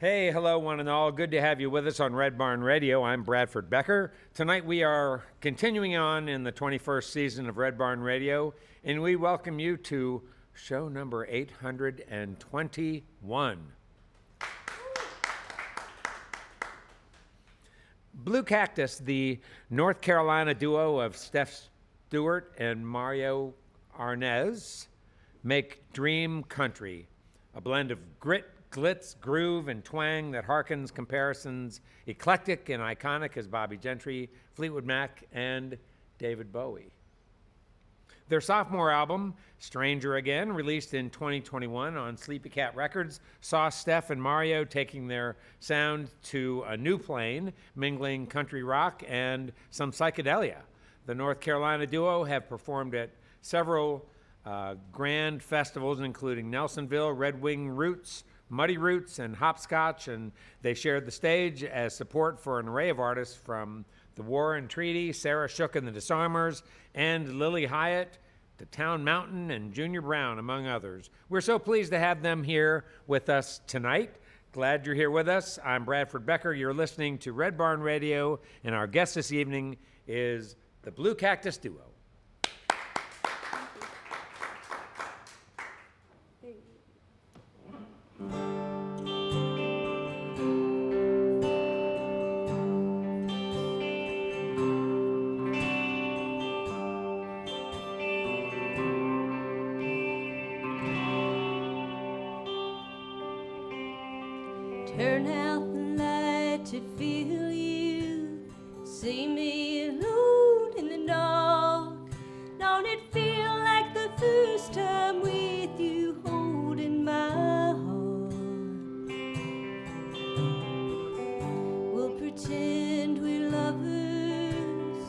Hey, hello, one and all. Good to have you with us on Red Barn Radio. I'm Bradford Becker. Tonight we are continuing on in the 21st season of Red Barn Radio, and we welcome you to show number 821. Blue Cactus, the North Carolina duo of Stewart and Mario Arnez, make dream country, a blend of grit, glitz, groove, and twang that harkens comparisons eclectic and iconic as Bobbie Gentry, Fleetwood Mac, and David Bowie. Their sophomore album, Stranger Again, released in 2021 on Sleepy Cat Records, saw Steph and Mario taking their sound to a new plane, mingling country rock and some psychedelia. The North Carolina duo have performed at several grand festivals, including Nelsonville, Red Wing Roots, Muddy Roots, and Hopscotch, and they shared the stage as support for an array of artists from The War and Treaty, Sarah Shook and the Disarmers, and Lilly Hiatt, to Town Mountain and Junior Brown, among others. We're so pleased to have them here with us tonight. Glad you're here with us. I'm Bradford Becker. You're listening to Red Barn Radio, and our guest this evening is the Blue Cactus Duo. Turn out the light to feel you. See me alone in the dark. Don't it feel like the first time with you holding my heart? We'll pretend we're lovers,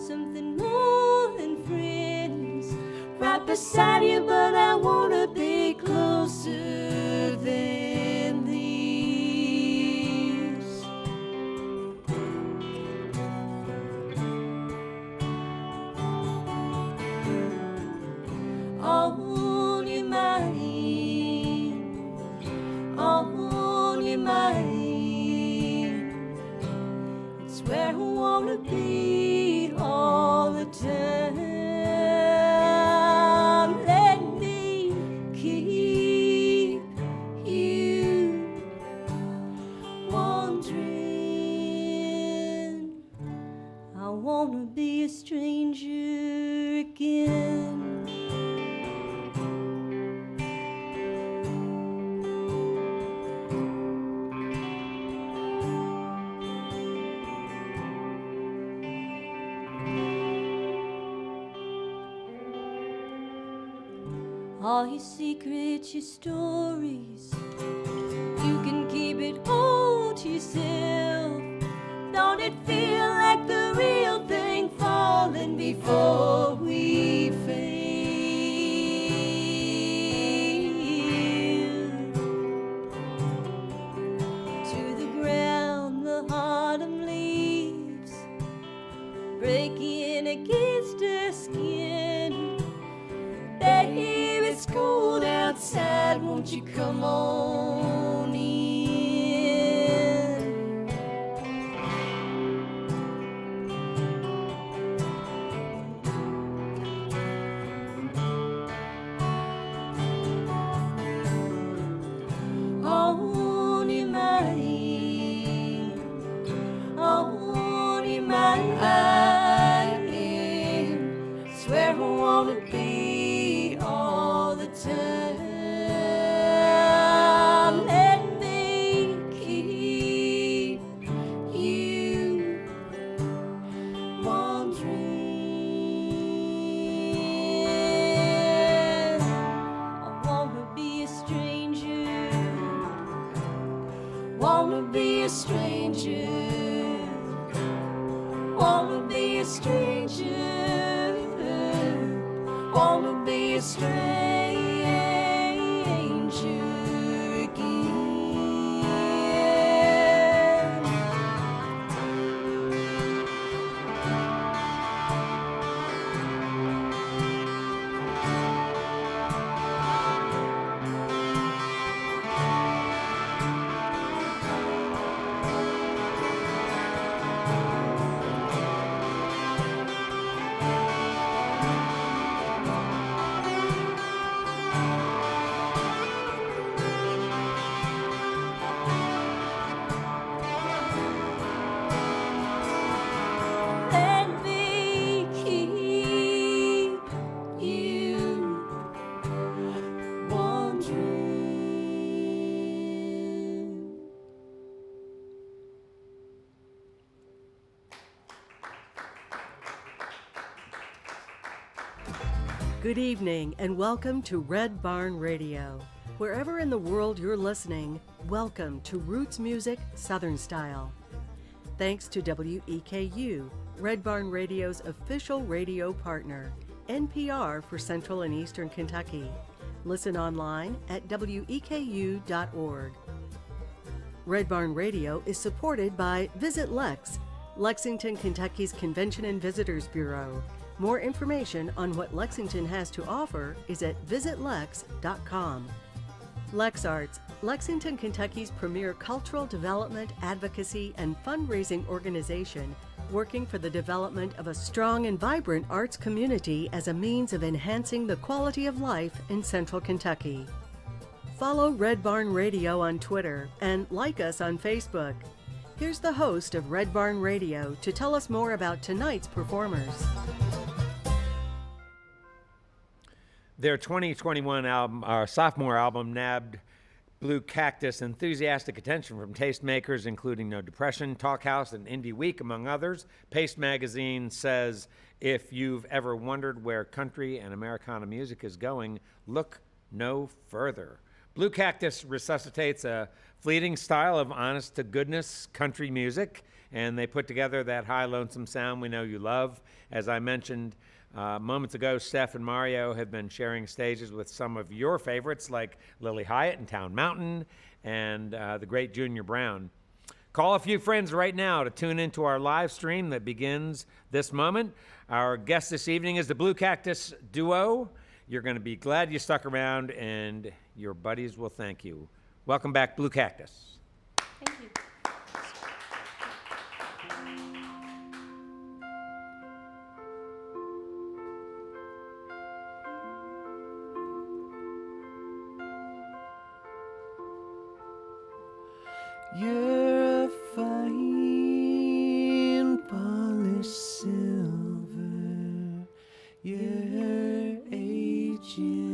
something more than friends. Right beside you, but I wanna be closer than these. On your mind, on your mind. It's where I wanna be all the time. Let me keep you wondering. I wanna be a stranger again. All your secrets, your stories, you can keep it all to yourself. Don't it feel like the real thing falling before we fail? To the ground, the autumn leaves breaking against her skin. Baby, it's cold outside, won't you come on in? On your mind, on your mind. Swear I wanna be all the time. Let me keep you wondering. I wanna be a stranger. Wanna be a stranger. Wanna be a stranger. Wanna be a stranger again. Good evening and welcome to Red Barn Radio. Wherever in the world you're listening, welcome to Roots Music Southern Style. Thanks to WEKU, Red Barn Radio's official radio partner, NPR for Central and Eastern Kentucky. Listen online at weku.org. Red Barn Radio is supported by Visit Lex, Lexington, Kentucky's Convention and Visitors Bureau. More information on what Lexington has to offer is at visitlex.com. Lex Arts, Lexington, Kentucky's premier cultural development, advocacy, and fundraising organization, working for the development of a strong and vibrant arts community as a means of enhancing the quality of life in Central Kentucky. Follow Red Barn Radio on Twitter and like us on Facebook. Here's the host of Red Barn Radio to tell us more about tonight's performers. Their 2021 album, our sophomore album, nabbed Blue Cactus enthusiastic attention from tastemakers, including No Depression, Talkhouse, and Indie Week, among others. Paste magazine says, if you've ever wondered where country and Americana music is going, look no further. Blue Cactus resuscitates a fleeting style of honest-to-goodness country music, and they put together that high, lonesome sound we know you love. As I mentioned moments ago, Steph and Mario have been sharing stages with some of your favorites like Lilly Hiatt and Town Mountain and the great Junior Brown. Call a few friends right now to tune into our live stream that begins this moment. Our guest this evening is the Blue Cactus Duo. You're going to be glad you stuck around, and your buddies will thank you. Welcome back, Blue Cactus. Thank you. You're a fine polished silver. You're aging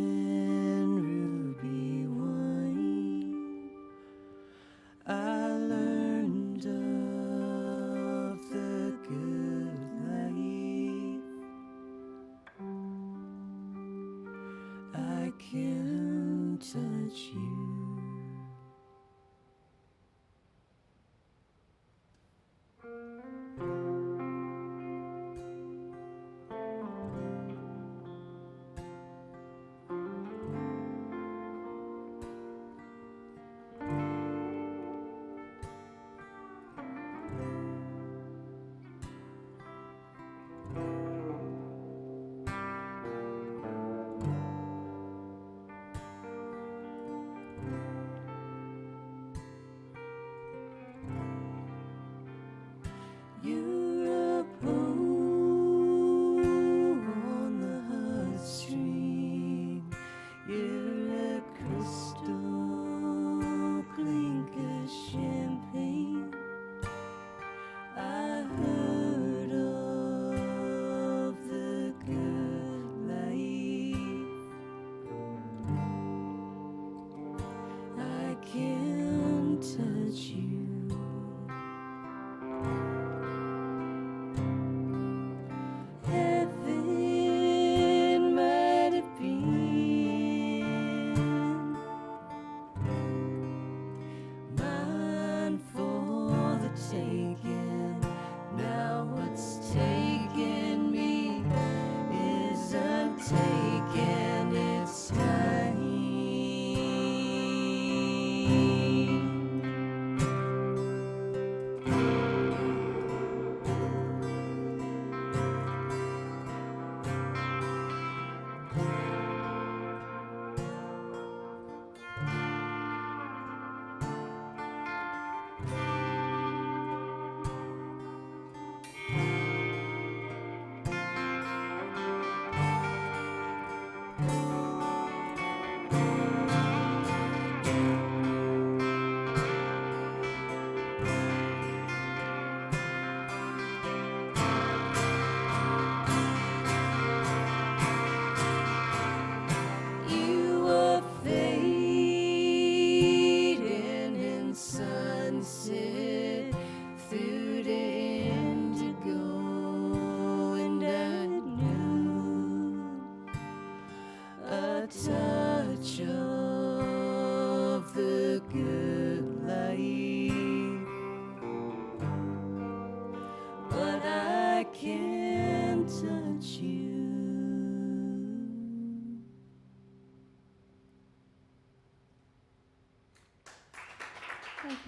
ruby wine. I learned of the good life. I can touch you.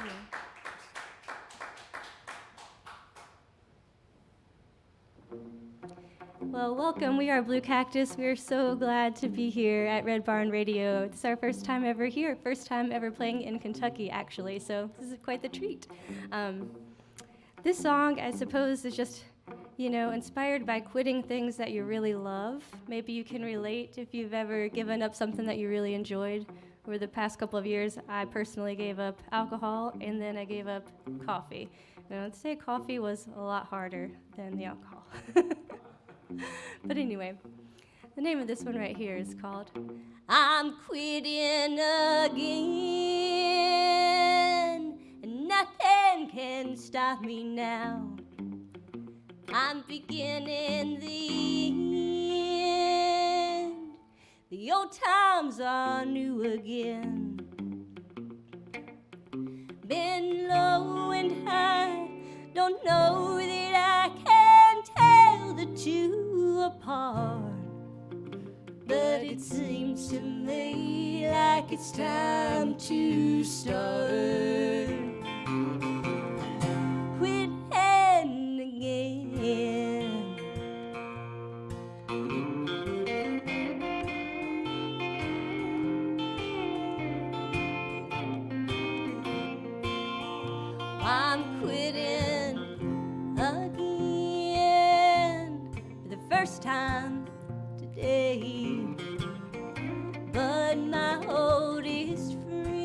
you. Well, welcome. We are Blue Cactus. We are so glad to be here at Red Barn Radio. It's our first time ever here, first time ever playing in Kentucky, actually, so this is quite the treat. This song, I suppose, is just, inspired by quitting things that you really love. Maybe you can relate if you've ever given up something that you really enjoyed. Over the past couple of years, I personally gave up alcohol, and then I gave up coffee. And I would say coffee was a lot harder than the alcohol. But anyway, the name of this one right here is called I'm Quitting Again, and nothing can stop me now. I'm beginning the end. The old times are new again. Been low and high, don't know that I can tell the two apart. But it seems to me like it's time to start. Quitting again. I'm quitting again for the first time today. But my oldest friend,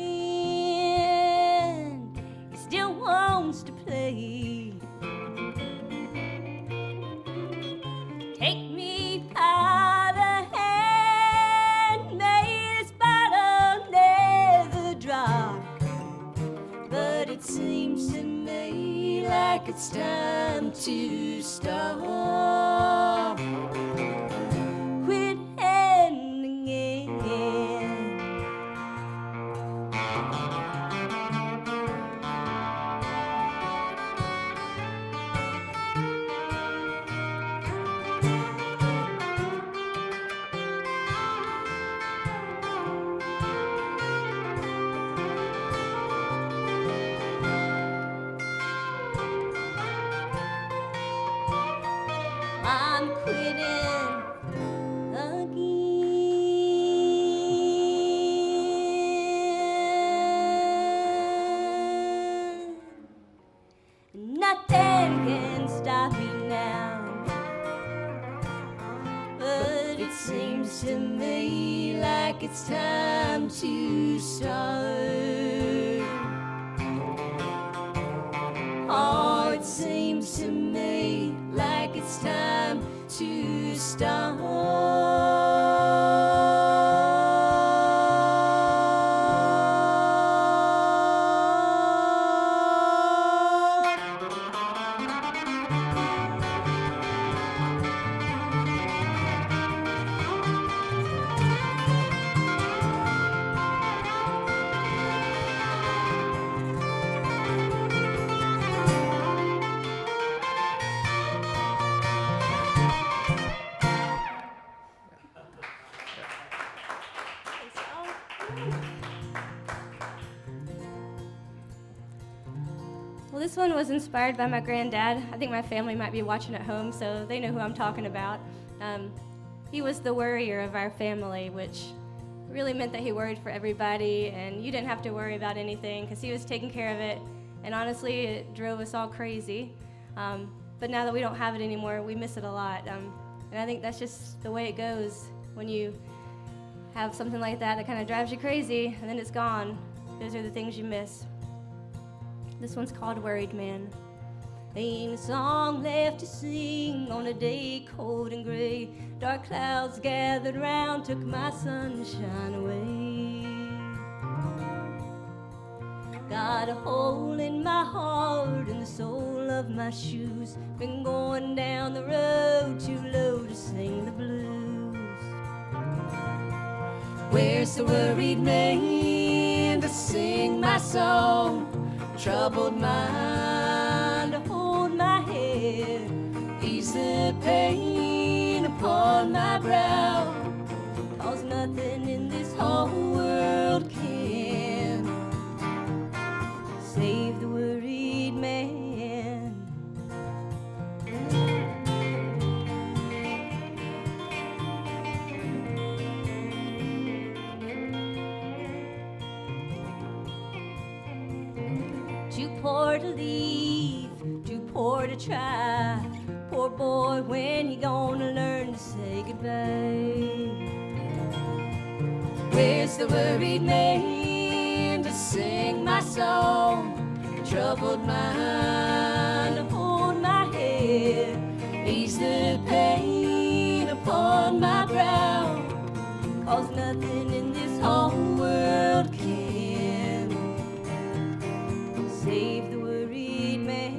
he still wants to play. Take me by the hand, may this bottle never drop. But it seems to me like it's time to stop. Quit ending again. I'm quitting again. Nothing can stop me now. But it seems to me like it's time to start. Oh, it seems to me like it's time to Well, this one was inspired by my granddad. I think my family might be watching at home, so they know who I'm talking about. He was the worrier of our family, which really meant that he worried for everybody, and you didn't have to worry about anything because he was taking care of it. And honestly, it drove us all crazy. But now that we don't have it anymore, we miss it a lot. And I think that's just the way it goes when you have something like that kind of drives you crazy, and then it's gone. Those are the things you miss. This one's called Worried Man. Ain't a song left to sing on a day cold and gray. Dark clouds gathered round, took my sunshine away. Got a hole in my heart and the sole of my shoes. Been going down the road too low to sing the blues. Where's the worried man to sing my song? Troubled mind to hold my head, ease the pain upon my brow. 'Cause nothing in this whole world can save poor to leave, too poor to try. Poor boy, when you gonna learn to say goodbye? Where's the worried man to sing my song? Troubled mind to hold my head, ease the pain upon my brow, 'cause nothing in this whole world can save the worried man.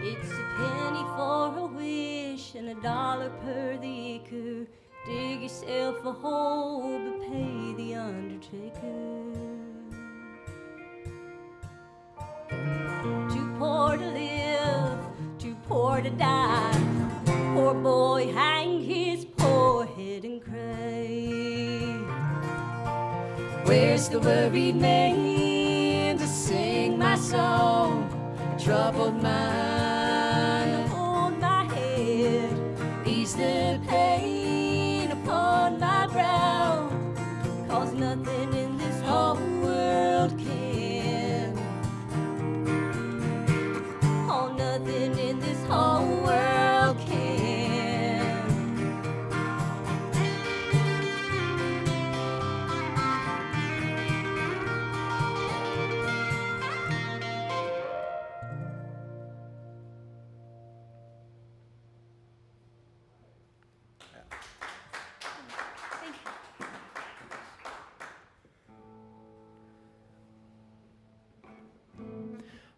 It's a penny for a wish and $1 per the acre. Dig yourself a hole, but pay the undertaker. Too poor to live, too poor to die. Poor boy, hang his poor head and cry. Where's the worried man to sing my song? Troubled mind, hold my head, ease the pain upon my brow, 'cause nothing in this whole world can, oh, nothing in this whole world can.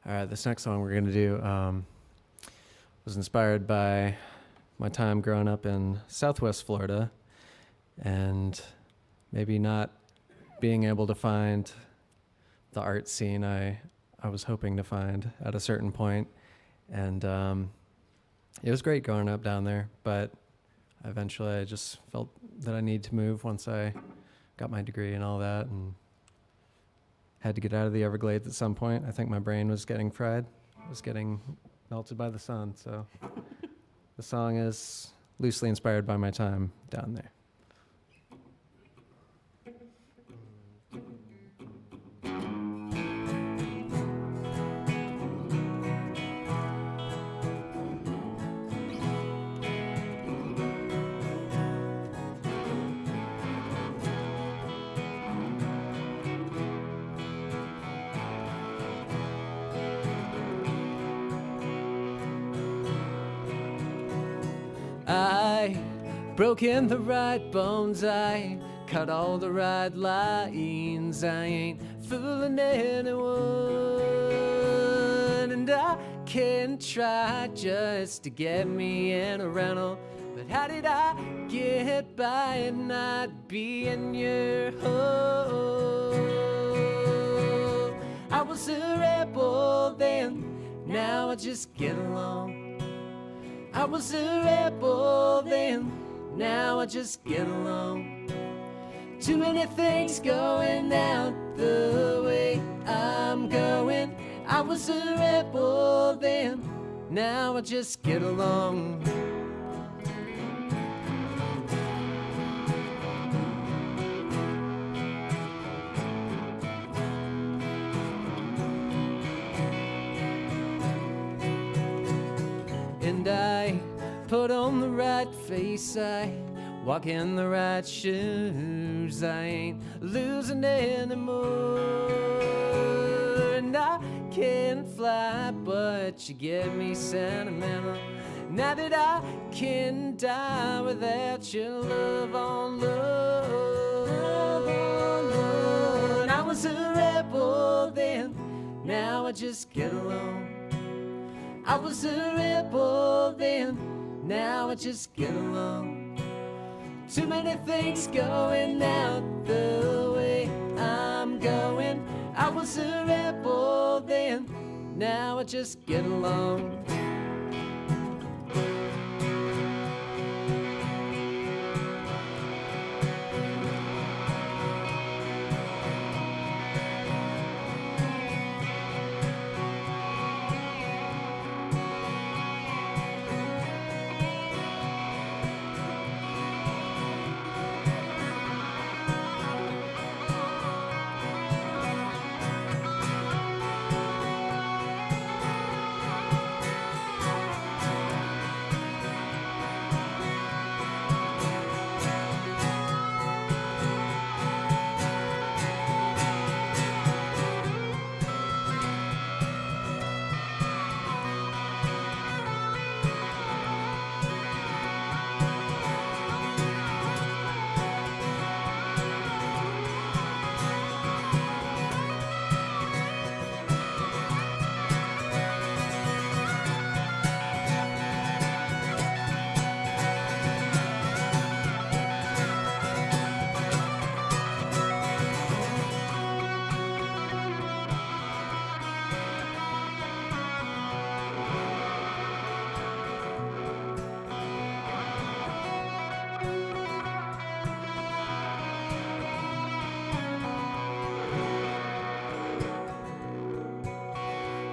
All right, this next song we're going to do was inspired by my time growing up in Southwest Florida and maybe not being able to find the art scene I was hoping to find at a certain point. And it was great growing up down there, but eventually I just felt that I needed to move once I got my degree and all that, and had to get out of the Everglades at some point. I think my brain was getting fried. It was getting melted by the sun. So the song is loosely inspired by my time down there. I broke in the right bones, I cut all the right lines, I ain't fooling anyone, and I can try just to get me in a rental, but how did I get by and not be in your home? I was a rebel then, now I just get along. I was a rebel then, now I just get along. Too many things going out the way I'm going. I was a rebel then, now I just get along. And I put on the right face, I walk in the right shoes, I ain't losing anymore. And I can fly, but you get me sentimental. Now that I can die without your love on love. I was a rebel then, now I just get along. I was a rebel then, now I just get along. Too many things going out the way I'm going. I was a rebel then, now I just get along.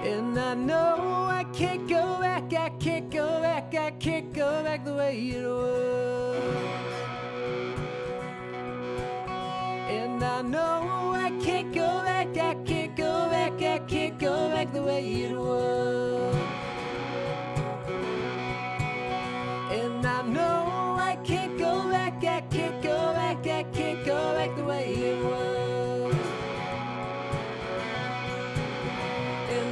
And I know I can't go back, I can't go back, I can't go back the way it was. And I know I can't go back, I can't go back, I can't go back the way it was. And I know I can't go back, I can't go back, I can't go back the way it was.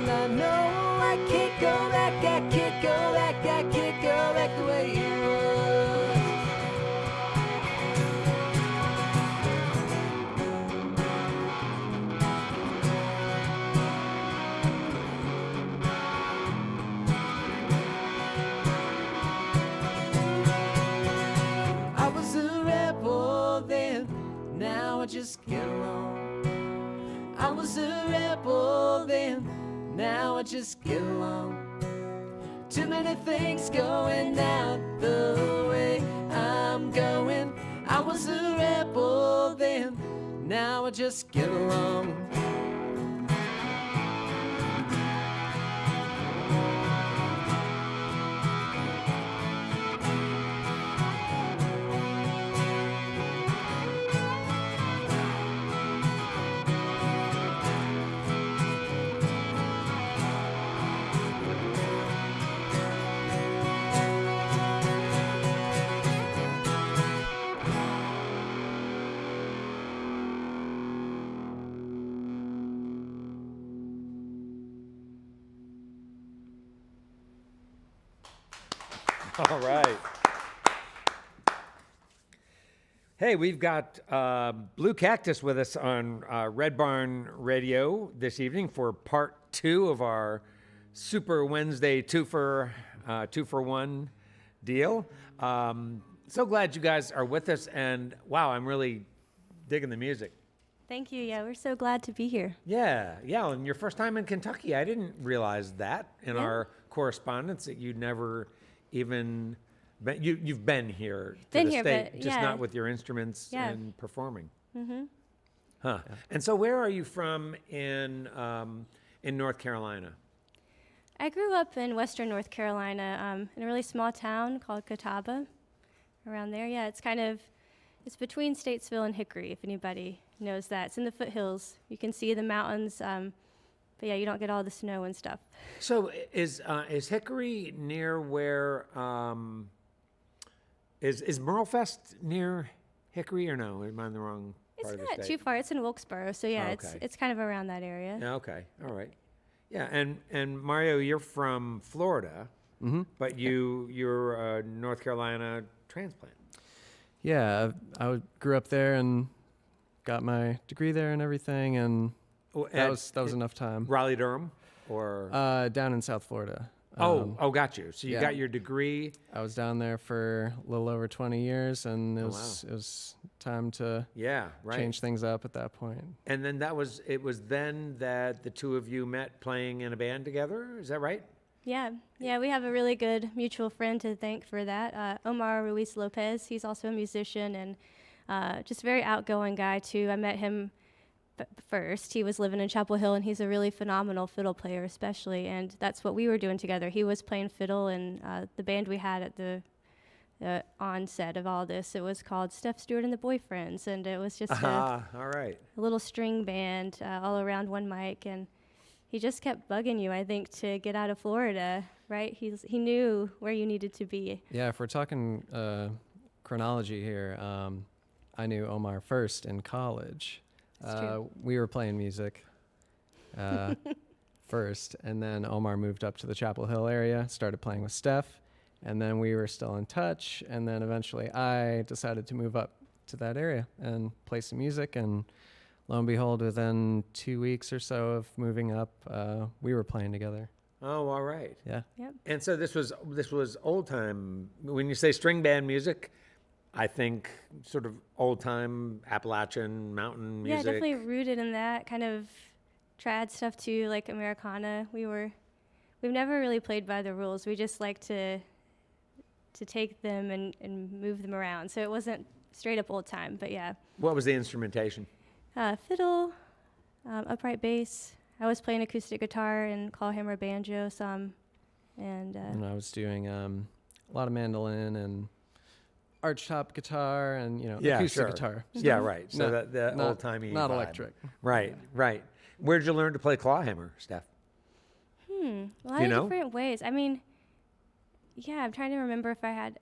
I know I can't go back, I can't go back, I can't go back the way it was. I was a rebel then, now I just get along. I was a rebel then, now I just get along. Too many things going out the way I'm going. I was a rebel then, now I just get along. All right. Hey, we've got Blue Cactus with us on Red Barn Radio this evening for part 2 of our Super Wednesday 2-for-1 deal. So glad you guys are with us, and wow, I'm really digging the music. Thank you. Yeah, we're so glad to be here. Yeah, and your first time in Kentucky. I didn't realize that in our correspondence, that you'd never even been, you've been here to the state, but just not with your instruments and performing. Mm-hmm. Huh. Yeah. And so where are you from in North Carolina? I grew up in western North Carolina, in a really small town called Catawba, around there. Yeah, it's between Statesville and Hickory, if anybody knows that. It's in the foothills. You can see the mountains, but yeah, you don't get all the snow and stuff. So is Hickory near where, is Merlefest near Hickory, or no? Am I in the wrong part of the state? It's not too far. It's in Wilkesboro, so yeah, okay. it's kind of around that area. Okay, all right. Yeah, and Mario, you're from Florida, but you're a North Carolina transplant. Yeah, I grew up there and got my degree there and everything, and that was enough time. Raleigh, Durham, or down in South Florida. Got you. So you yeah. got your degree. I was down there for a little over 20 years, and it was time to change things up at that point. And then it was then that the two of you met playing in a band together. Is that right? Yeah, we have a really good mutual friend to thank for that. Omar Ruiz Lopez, he's also a musician and just a very outgoing guy too. I met him first. He was living in Chapel Hill, and he's a really phenomenal fiddle player especially, and that's what we were doing together. He was playing fiddle in the band we had at the onset of all this. It was called Steph, Stewart, and the Boyfriends, and it was just all right. a little string band all around one mic, and he just kept bugging you, I think, to get out of Florida, right? He knew where you needed to be. Yeah, if we're talking chronology here, I knew Omar first in college. We were playing music first, and then Omar moved up to the Chapel Hill area, started playing with Steph, and then we were still in touch, and then eventually I decided to move up to that area and play some music, and lo and behold, within 2 weeks or so of moving up, we were playing together. Oh, all right. Yeah. Yep. And so this was old time. When you say string band music, I think sort of old time Appalachian mountain music. Yeah, definitely rooted in that kind of trad stuff too, like Americana. We've never really played by the rules. We just like to take them and move them around. So it wasn't straight up old time, but yeah. What was the instrumentation? Fiddle, upright bass. I was playing acoustic guitar and clawhammer banjo some, and I was doing a lot of mandolin and archtop guitar and acoustic guitar. Yeah, right. So Not- the not- old timey, not electric. Right. Where did you learn to play clawhammer, Steph? a lot You of know? different ways. I mean, yeah, I'm trying to remember if I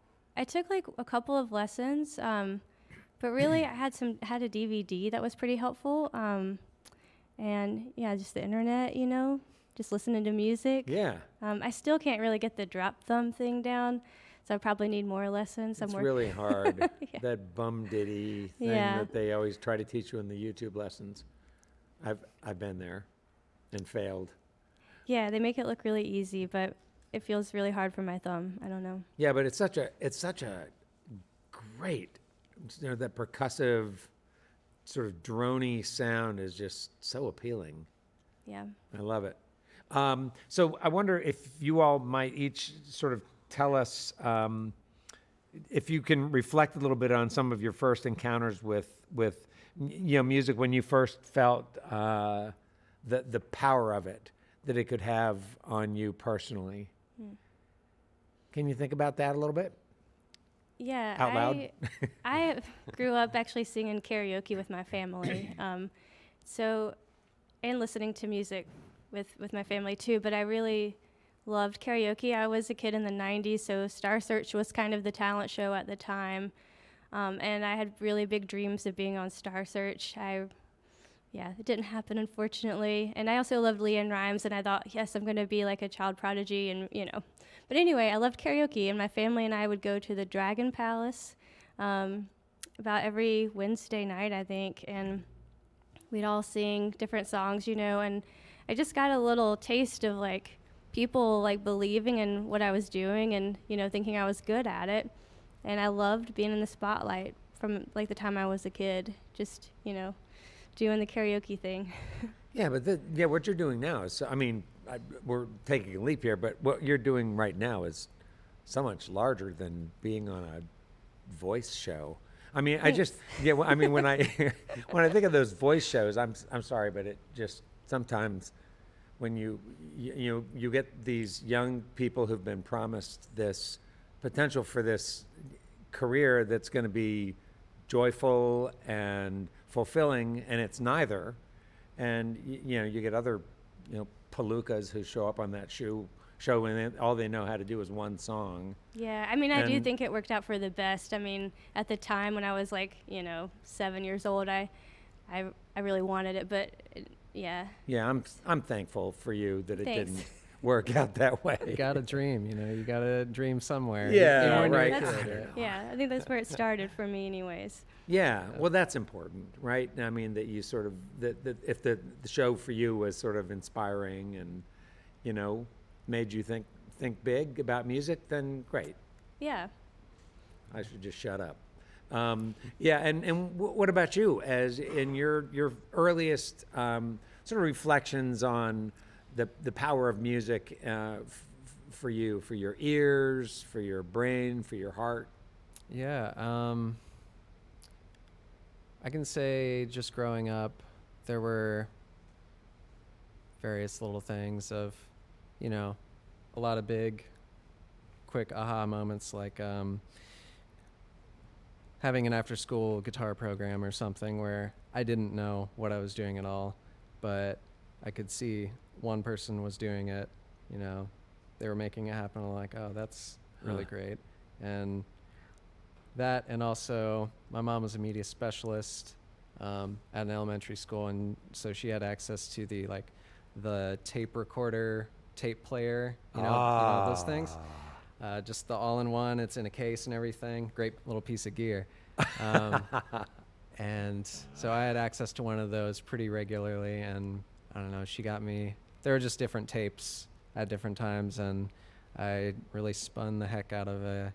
took like a couple of lessons, but really I had a DVD that was pretty helpful. And yeah, just the internet, just listening to music. Yeah. I still can't really get the drop thumb thing down, so I probably need more lessons. It's really hard. That bum ditty thing Yeah. that they always try to teach you in the YouTube lessons. I've been there and failed. Yeah, they make it look really easy, but it feels really hard for my thumb. I don't know. Yeah, but it's such a great, that percussive sort of droney sound is just so appealing. Yeah. I love it. So I wonder if you all might each sort of tell us if you can reflect a little bit on some of your first encounters with music, when you first felt the power of it, that it could have on you personally. Can you think about that a little bit? Yeah. Out loud? I grew up actually singing karaoke with my family. And listening to music with my family too, but I really loved karaoke. I was a kid in the 90s, so Star Search was kind of the talent show at the time. And I had really big dreams of being on Star Search. It didn't happen, unfortunately. And I also loved Leanne Rimes, and I thought, yes, I'm going to be like a child prodigy, and But anyway, I loved karaoke, and my family and I would go to the Dragon Palace about every Wednesday night, I think, and we'd all sing different songs, and I just got a little taste of, like, people, like, believing in what I was doing and, thinking I was good at it. And I loved being in the spotlight from, like, the time I was a kid, just, doing the karaoke thing. Yeah, but what you're doing now is, we're taking a leap here, but what you're doing right now is so much larger than being on a voice show. When I when I think of those voice shows, I'm sorry, but it just sometimes when you get these young people who've been promised this potential for this career that's going to be joyful and fulfilling, and it's neither. And you get other palookas who show up on that show and all they know how to do is one song. Yeah, I do think it worked out for the best. At the time when I was 7 years old, I really wanted it, but yeah. Yeah, I'm thankful for you that it Thanks. didn't work out that way. You got to dream, you got to dream somewhere. Yeah, Even when you're right. a kid. Yeah, I think that's where it started for me anyways. Yeah, well, that's important, right? That you sort of, that if the show for you was sort of inspiring and, made you think think big about music, then great. Yeah. I should just shut up. Yeah, and what about you? As in your earliest sort of reflections on the power of music for you, for your ears, for your brain, for your heart? Yeah, I can say just growing up, there were various little things of, a lot of big, quick aha moments, like having an after-school guitar program or something where I didn't know what I was doing at all, but I could see one person was doing it, they were making it happen. I'm like, oh, that's really great. And that, and also my mom was a media specialist at an elementary school, and so she had access to the tape recorder, tape player, those things. Just the all-in-one. It's in a case and everything. Great little piece of gear. And so I had access to one of those pretty regularly, and I don't know, she got me. There were just different tapes at different times, and I really spun the heck out of a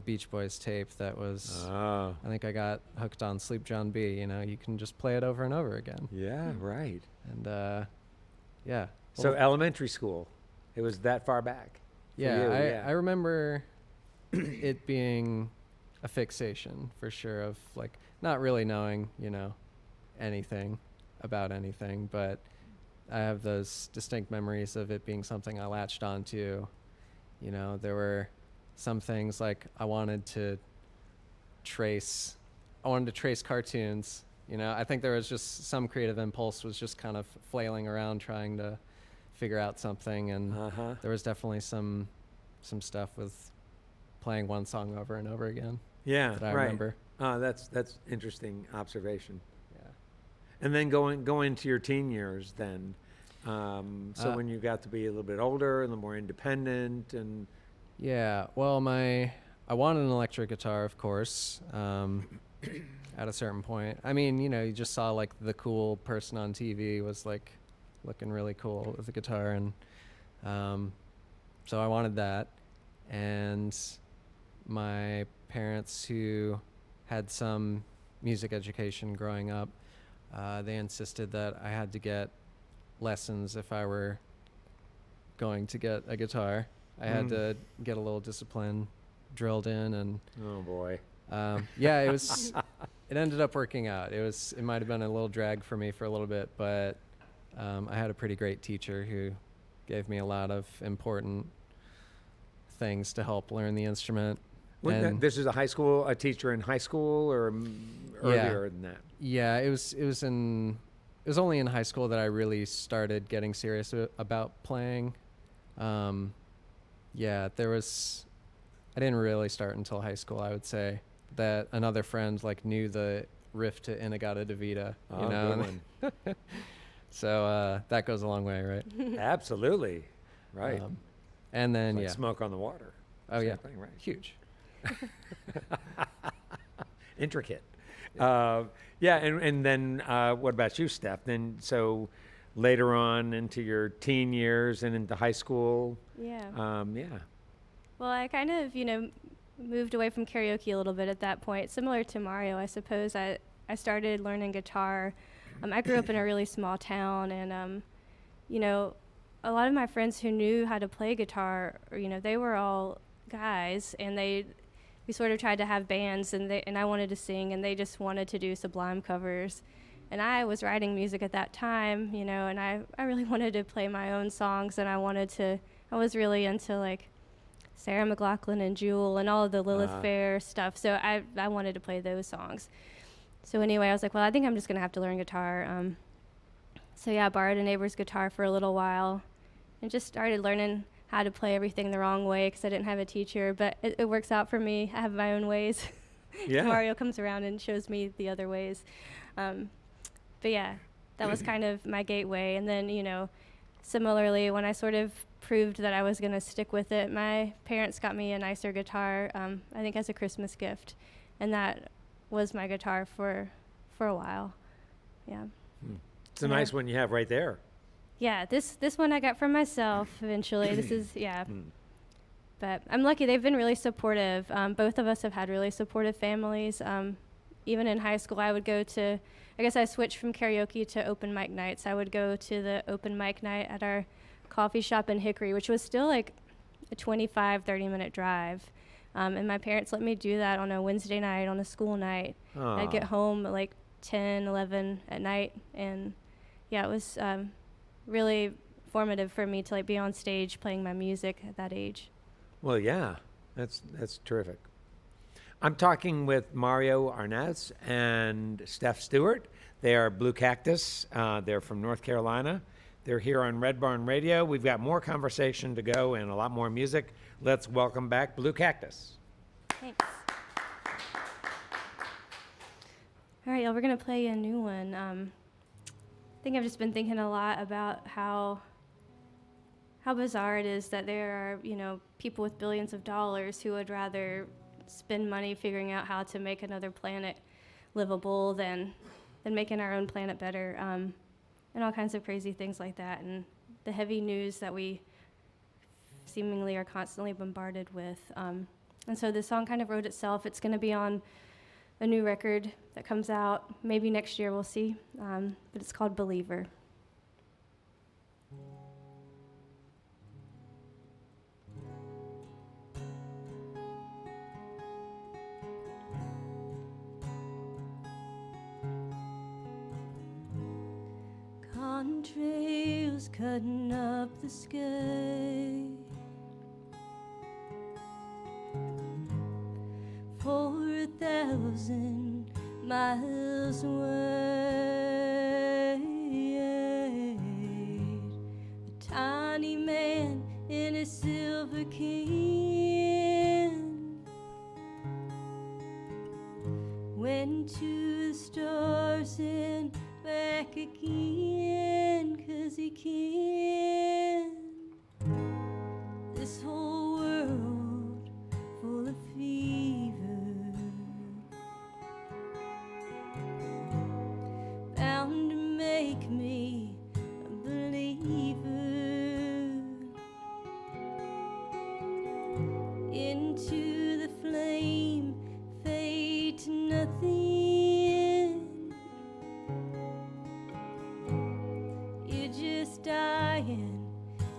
Beach Boys tape that was, I think I got hooked on Sleep John B. You can just play it over and over again. Yeah, right. And yeah. So elementary school, it was that far back. Yeah, I remember it being a fixation for sure, of not really knowing, anything about anything, but I have those distinct memories of it being something I latched onto. There were some things like I wanted to trace cartoons. I think there was just some creative impulse was just kind of flailing around trying to figure out something, and there was definitely some stuff with playing one song over and over again. Yeah, that I right. remember. That's interesting observation. Yeah. And then going to your teen years, then, so when you got to be a little bit older, a little more independent, and yeah, well, I wanted an electric guitar, of course. At a certain point, I mean, you just saw the cool person on TV was looking really cool with the guitar, and so I wanted that. And my parents, who had some music education growing up, they insisted that I had to get lessons if I were going to get a guitar. I had to get a little discipline drilled in, and oh boy, yeah, it ended up working out. It might have been a little drag for me for a little bit, but I had a pretty great teacher who gave me a lot of important things to help learn the instrument. This is a teacher in high school, or earlier than that? Yeah, it was only in high school that I really started getting serious about playing. Yeah, I didn't really start until high school, I would say. That another friend knew the riff to Inagata Davida, Good one. So that goes a long way, right? Absolutely, right. And then Like Smoke on the Water. Oh yeah, thing, right? Huge. Intricate. Yeah, and then what about you, Steph? Then so later on into your teen years and into high school. Yeah. Yeah. Well, I kind of, moved away from karaoke a little bit at that point. Similar to Mario, I suppose. I started learning guitar. I grew up in a really small town, and a lot of my friends who knew how to play guitar, they were all guys, and we sort of tried to have bands, and I wanted to sing, and they just wanted to do Sublime covers. And I was writing music at that time, and I really wanted to play my own songs, and I was really into Sarah McLachlan and Jewel and all of the Lilith Fair stuff. So I wanted to play those songs. So anyway, I was like, well, I think I'm just going to have to learn guitar. So yeah, I borrowed a neighbor's guitar for a little while and just started learning how to play everything the wrong way because I didn't have a teacher. But it works out for me. I have my own ways. Yeah. Mario comes around and shows me the other ways. But yeah, that was kind of my gateway. And then, similarly, when I sort of proved that I was going to stick with it, my parents got me a nicer guitar, I think as a Christmas gift. And that was my guitar for a while. Yeah. It's a nice one you have right there. Yeah, this one I got from myself eventually. This is, yeah. But I'm lucky. They've been really supportive. Both of us have had really supportive families. Even in high school, I would go to, I guess I switched from karaoke to open mic nights. I would go to the open mic night at our coffee shop in Hickory, which was still like a 25, 30-minute drive. And my parents let me do that on a Wednesday night, on a school night. I'd get home at like 10, 11 at night. And yeah, it was really formative for me to like be on stage playing my music at that age. Well, yeah, that's terrific. I'm talking with Mario Arnez and Steph Stewart. They are Blue Cactus. They're from North Carolina. They're here on Red Barn Radio. We've got more conversation to go and a lot more music. Let's welcome back Blue Cactus. Thanks. All right, y'all, we're going to play a new one. I think I've just been thinking a lot about how bizarre it is that there are, people with billions of dollars who would rather spend money figuring out how to make another planet livable than making our own planet better, and all kinds of crazy things like that, and the heavy news that we seemingly are constantly bombarded with. And so this song kind of wrote itself. It's going to be on a new record that comes out maybe next year, we'll see, but it's called Believer. Contrails cutting up the sky, 4,000 miles away. A tiny man in a silver can went to the stars and back again, 'cause he can. This whole world full of fever, bound to make me a believer. Into the flame, fade to nothing. Dying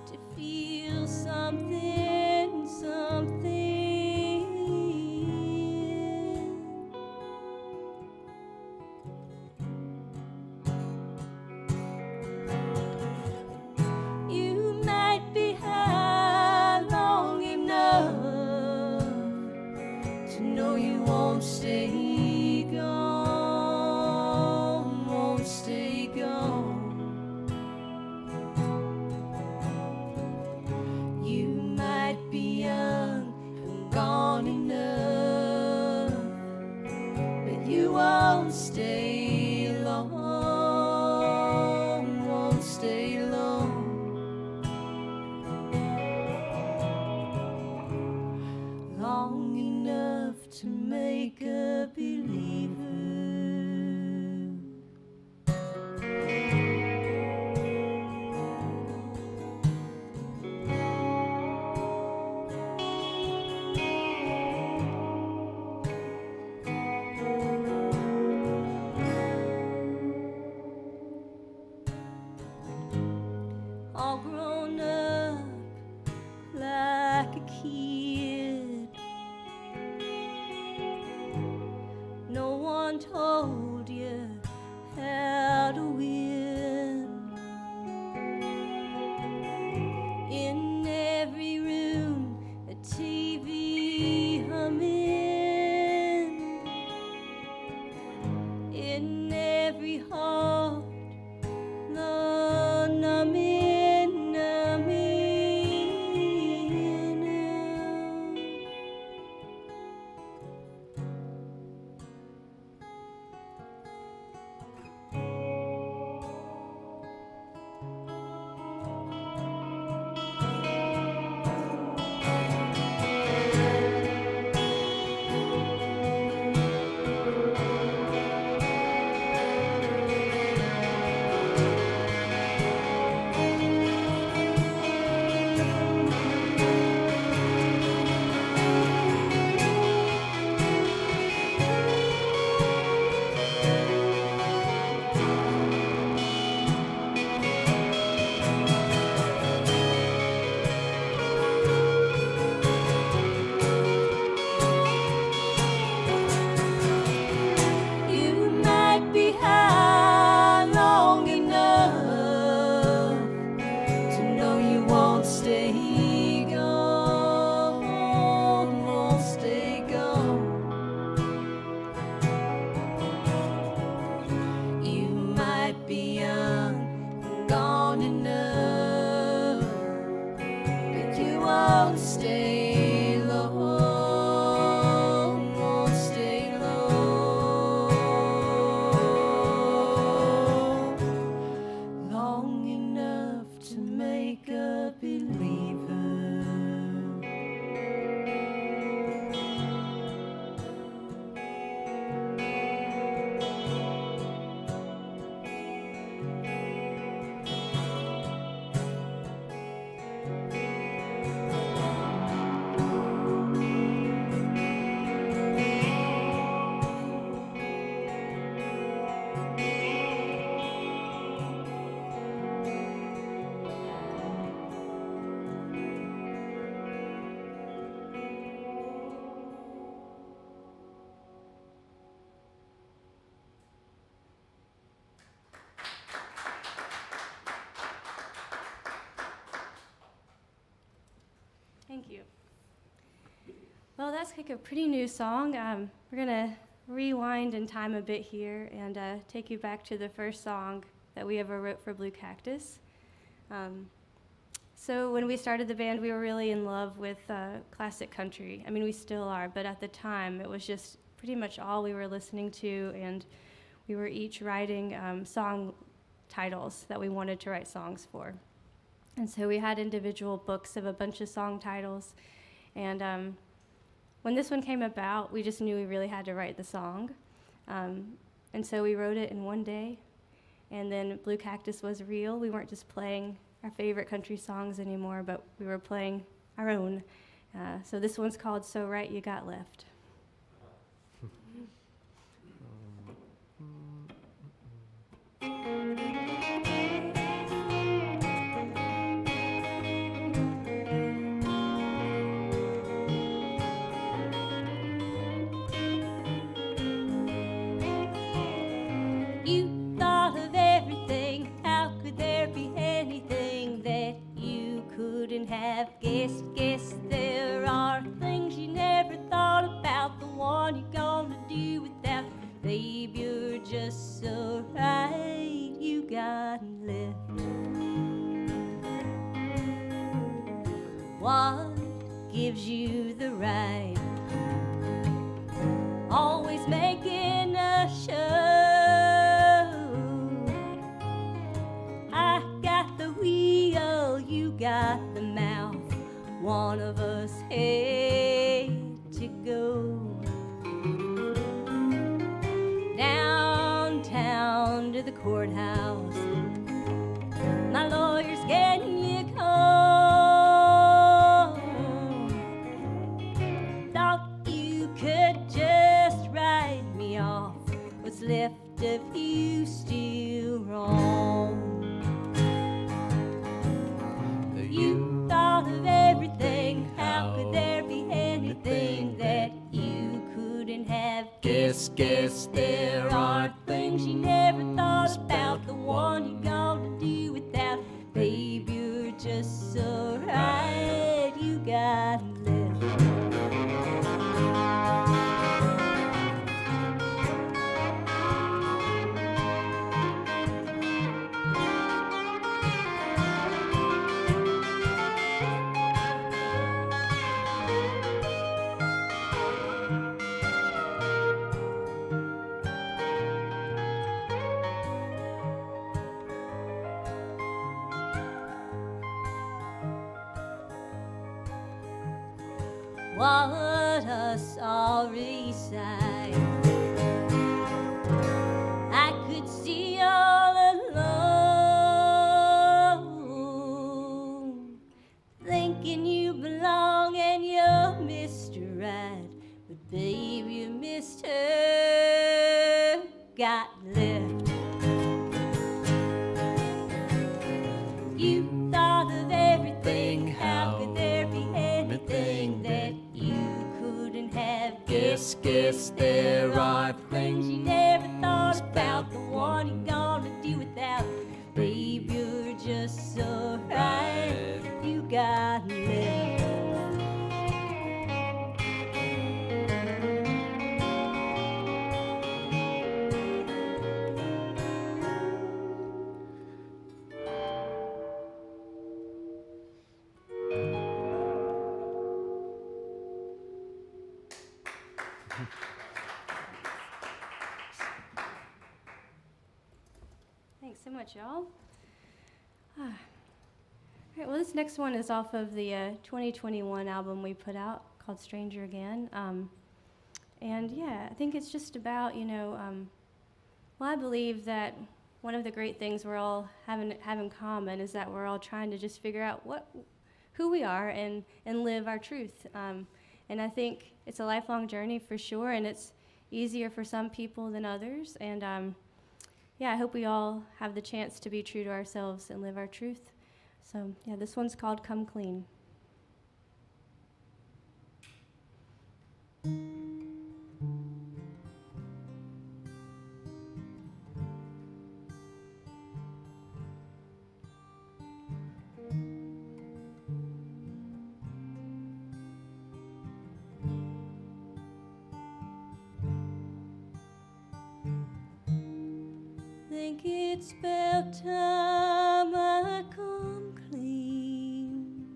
to feel something, something. You might be high long enough to know you won't stay gone, won't stay gone. Gone enough, but you won't stay long, won't stay long. Long enough to make a believer. All grown up like a kid. No one told you how to win. In every room, a TV humming. In every heart, the numbing. Well, that's like a pretty new song. We're gonna rewind in time a bit here and take you back to the first song that we ever wrote for Blue Cactus. So when we started the band, we were really in love with classic country. I mean, we still are, but at the time, it was just pretty much all we were listening to, and we were each writing song titles that we wanted to write songs for. And so we had individual books of a bunch of song titles, and when this one came about, we just knew we really had to write the song. And so we wrote it in one day, and then Blue Cactus was real. We weren't just playing our favorite country songs anymore, but we were playing our own. So this one's called So Right You Got Left. You thought of everything. How could there be anything that you couldn't have guessed? Guess there are things you never thought about. The one you're gonna do without. Babe, you're just so right. You got left. What gives you the right? Always making a show. I got the wheel, you got the mouth. One of us had to go. Downtown to the courthouse. My lawyer's getting you cold. Thought you could just write me off. What's left of you still wrong? You thought of everything. How could there be anything that you couldn't have guessed? Guess there are things you never thought about. The one you're gonna do without. Babe, you're just so right. You got left. What a sorry sight. I could see all alone, thinking you belong and you're Mr. Right. But babe, you missed her, got left. You thought of everything. How could there be anything that you couldn't have guessed? Guess there are things you never thought about. The one you're gonna do without. Babe, you're just so right. You got left. Thanks so much, y'all. All right, well, this next one is off of the 2021 album we put out called Stranger Again. And yeah, I think it's just about, well, I believe that one of the great things we're all have in common is that we're all trying to just figure out who we are and live our truth. And I think it's a lifelong journey for sure, and it's easier for some people than others. And yeah, I hope we all have the chance to be true to ourselves and live our truth. So yeah, this one's called Come Clean. Think it's about time I come clean.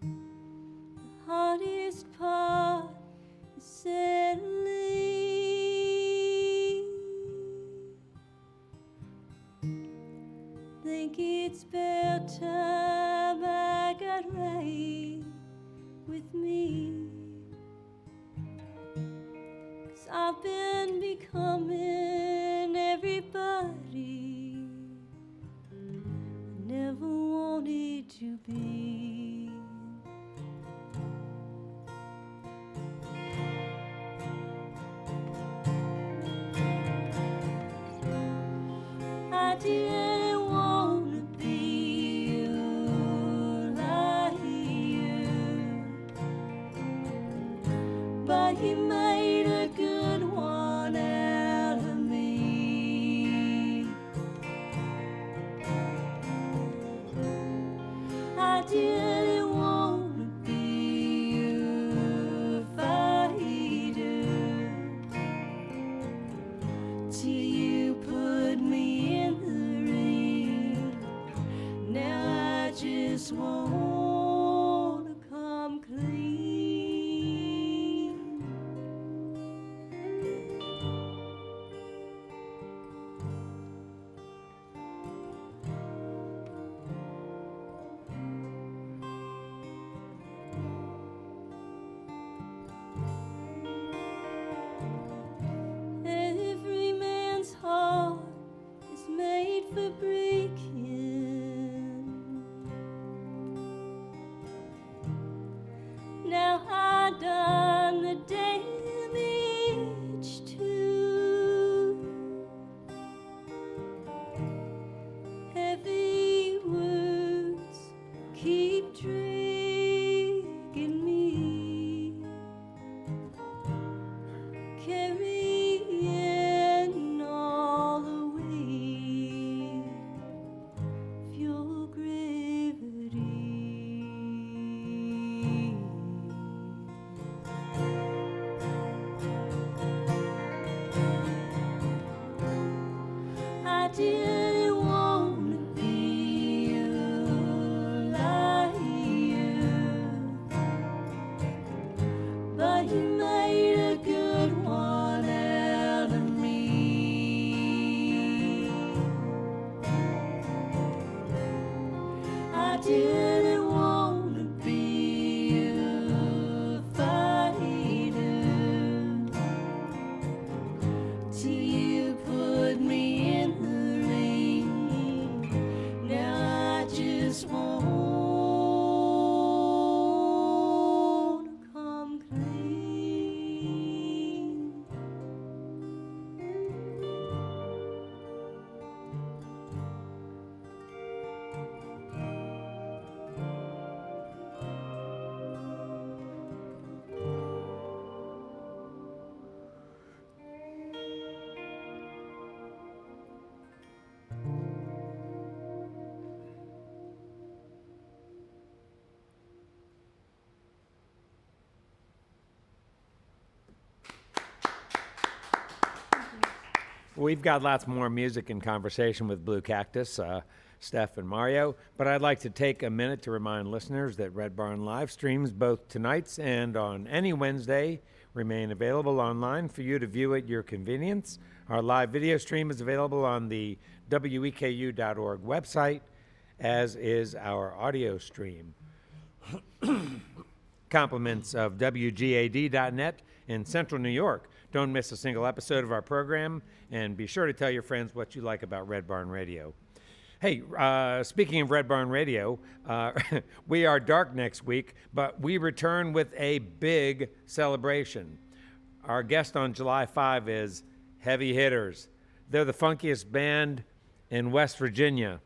The hardest part is settling. Think it's about time I got right with me. 'Cause I've been becoming everybody I never wanted to be. I didn't want to be you like you, but you made a good one out of me. I didn't want to be you if I do, till you put me in the ring. Now I just want to come clean. Every man's heart is made for breaking. Now I done the damage too. Heavy words keep dragging me, carrying all the weight of your gravity. I didn't want to be you like you, but you made a good one out of me. I didn't want to be you if I do, till you put me in the ring. Now I just want to come clean. We've got lots more music and conversation with Blue Cactus, Steph and Mario, but I'd like to take a minute to remind listeners that Red Barn live streams, both tonight's and on any Wednesday, remain available online for you to view at your convenience. Our live video stream is available on the weku.org website, as is our audio stream. Compliments of WGAD.net in Central New York. Don't miss a single episode of our program, and be sure to tell your friends what you like about Red Barn Radio. Hey, speaking of Red Barn Radio, we are dark next week, but we return with a big celebration. Our guest on July 5 is Heavy Hitters. They're the funkiest band in West Virginia.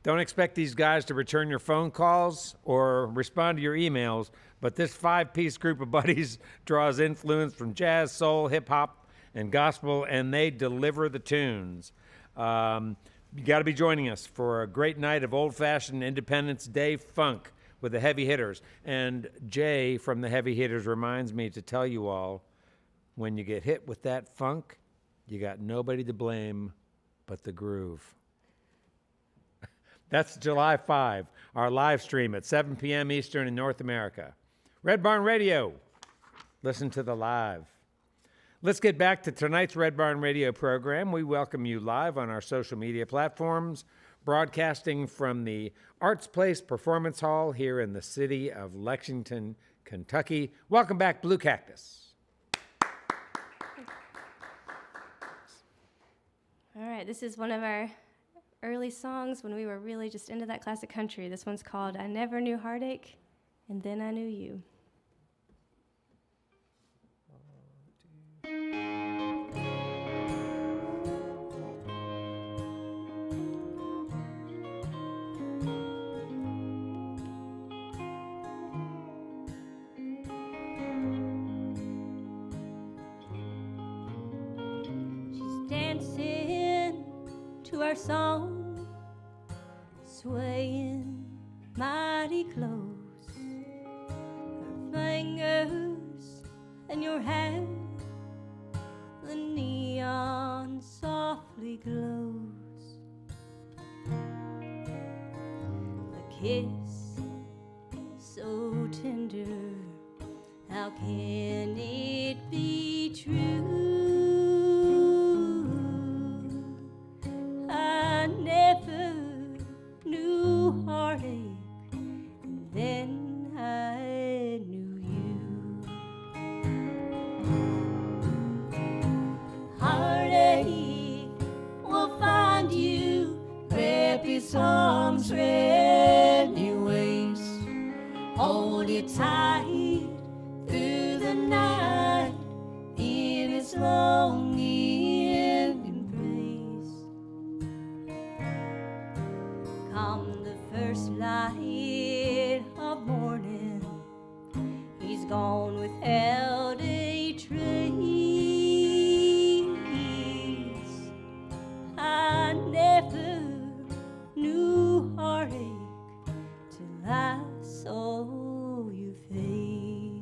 Don't expect these guys to return your phone calls or respond to your emails, but this five-piece group of buddies draws influence from jazz, soul, hip-hop, and gospel, and they deliver the tunes. You got to be joining us for a great night of old-fashioned Independence Day funk with the Heavy Hitters. And Jay from the Heavy Hitters reminds me to tell you all, when you get hit with that funk, You got nobody to blame but the groove. That's July 5, our live stream at 7 p.m. Eastern in North America. Red Barn Radio. Listen to the live. Let's get back to tonight's Red Barn Radio program. We welcome you live on our social media platforms, broadcasting from the Arts Place Performance Hall here in the city of Lexington, Kentucky. Welcome back, Blue Cactus. All right, this is one of our early songs when we were really just into that classic country. This one's called I Never Knew Heartache, and Then I Knew You. Our song, swaying mighty close, her fingers and your hair, the neon softly glows, a kiss so tender, how can it be true? Heartache, and then I knew you. Heartache will find you, wrap its arms around your waist, hold you tight through the night in its longing embrace. Come first light of morning, he's gone without a trace. I never knew heartache till I saw your face.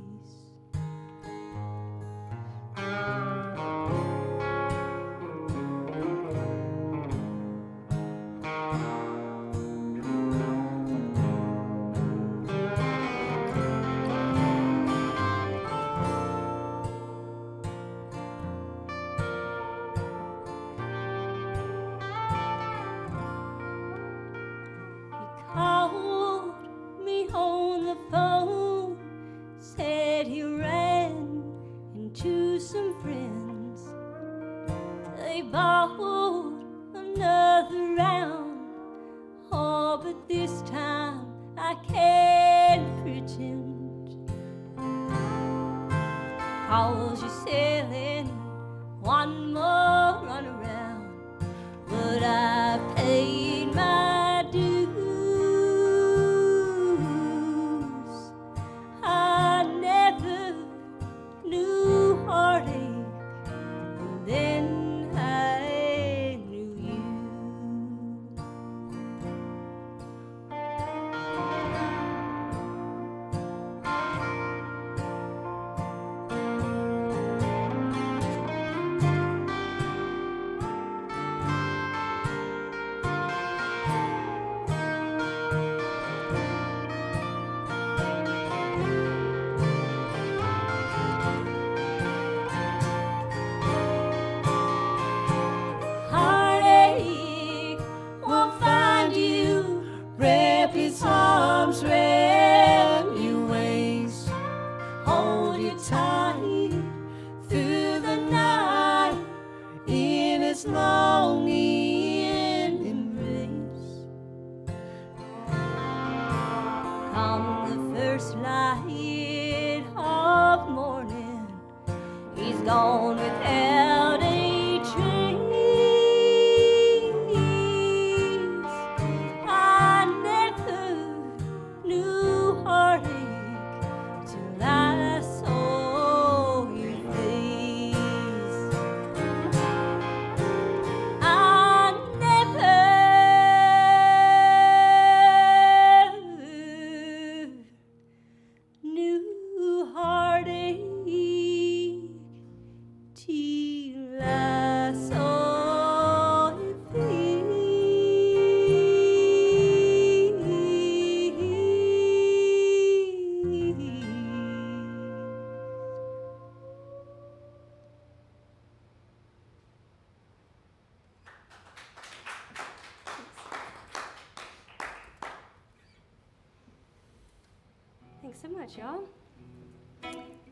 much, y'all.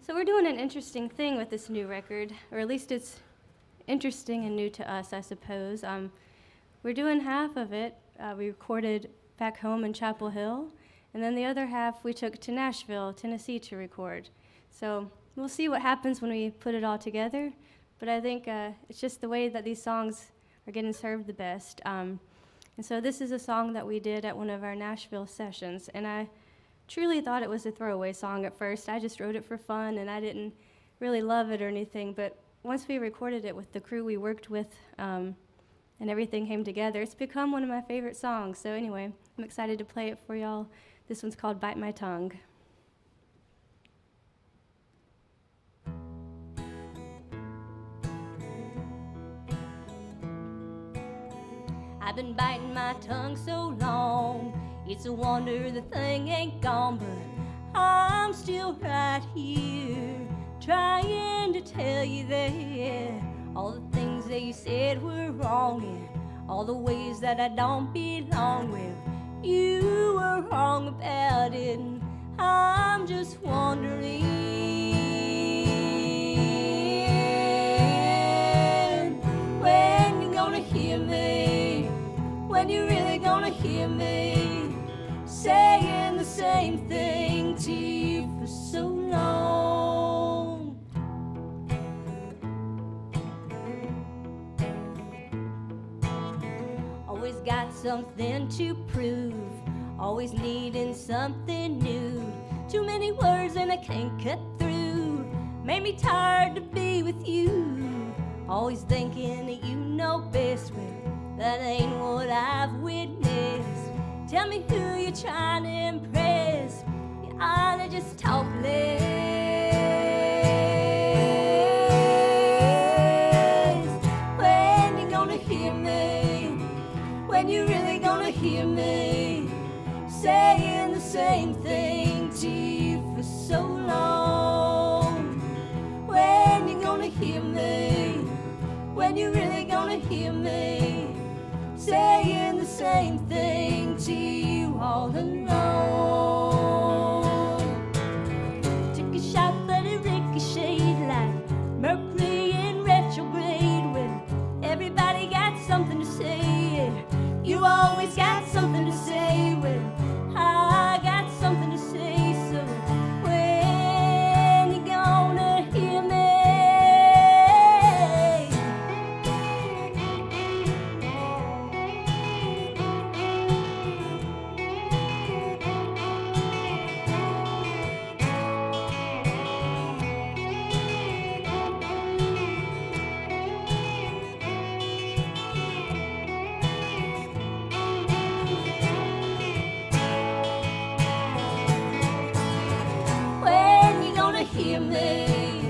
So we're doing an interesting thing with this new record, or at least it's interesting and new to us, I suppose. We're doing half of it. We recorded back home in Chapel Hill, and then the other half we took to Nashville, Tennessee to record. So we'll see what happens when we put it all together, but I think it's just the way that these songs are getting served the best. And so this is a song that we did at one of our Nashville sessions, and I truly thought it was a throwaway song at first. I just wrote it for fun, and I didn't really love it or anything, but once we recorded it with the crew we worked with, and everything came together, it's become one of my favorite songs. So anyway, I'm excited to play it for y'all. This one's called Bite My Tongue. I've been biting my tongue so long, it's a wonder the thing ain't gone, but I'm still right here, trying to tell you that all the things that you said were wrong, and all the ways that I don't belong. Well, you were wrong about it, and I'm just wondering when you're gonna hear me, when you're really gonna hear me saying the same thing to you for so long. Always got something to prove, always needing something new. Too many words and I can't cut through, made me tired to be with you. Always thinking that you know best, well, that ain't what I've witnessed. Tell me who you're trying to impress, you ought to just talk less. When you gonna hear me, when you really gonna hear me saying the same thing to you for so long? When you gonna hear me, when you really gonna hear me saying the same thing to you all alone? Took a shot but it ricocheted like Mercury in retrograde. Well, everybody got something to say, you always got something to say. Well, I got something to say, so when you gonna hear me? Hear me,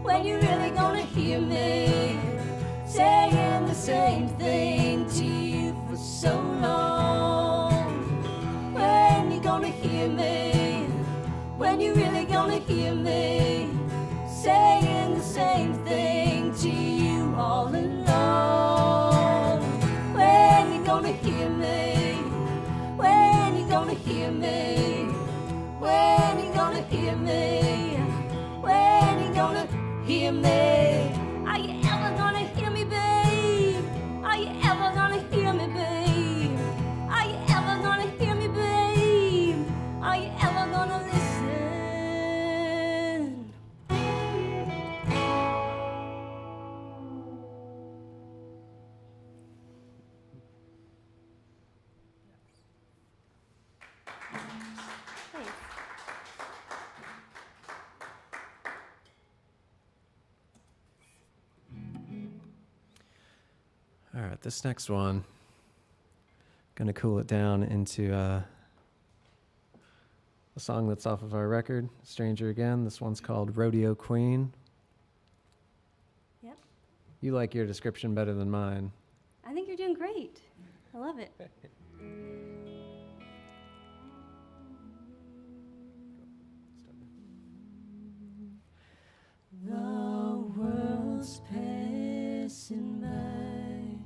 when you really gonna hear me saying the same thing to you for so long? When you gonna hear me, when you really gonna hear me saying the same thing to you all alone? When you gonna hear me, when you gonna hear me, when you gonna hear me, when you gonna hear me? Are you ever gonna hear me, babe? Are you ever gonna hear me, babe? Are you ever gonna hear me, babe? Are you ever gonna listen? Thanks. All right, this next one, gonna cool it down into a song that's off of our record, Stranger Again. This one's called Rodeo Queen. Yep. You like your description better than mine. I think you're doing great. I love it. The world's passing by,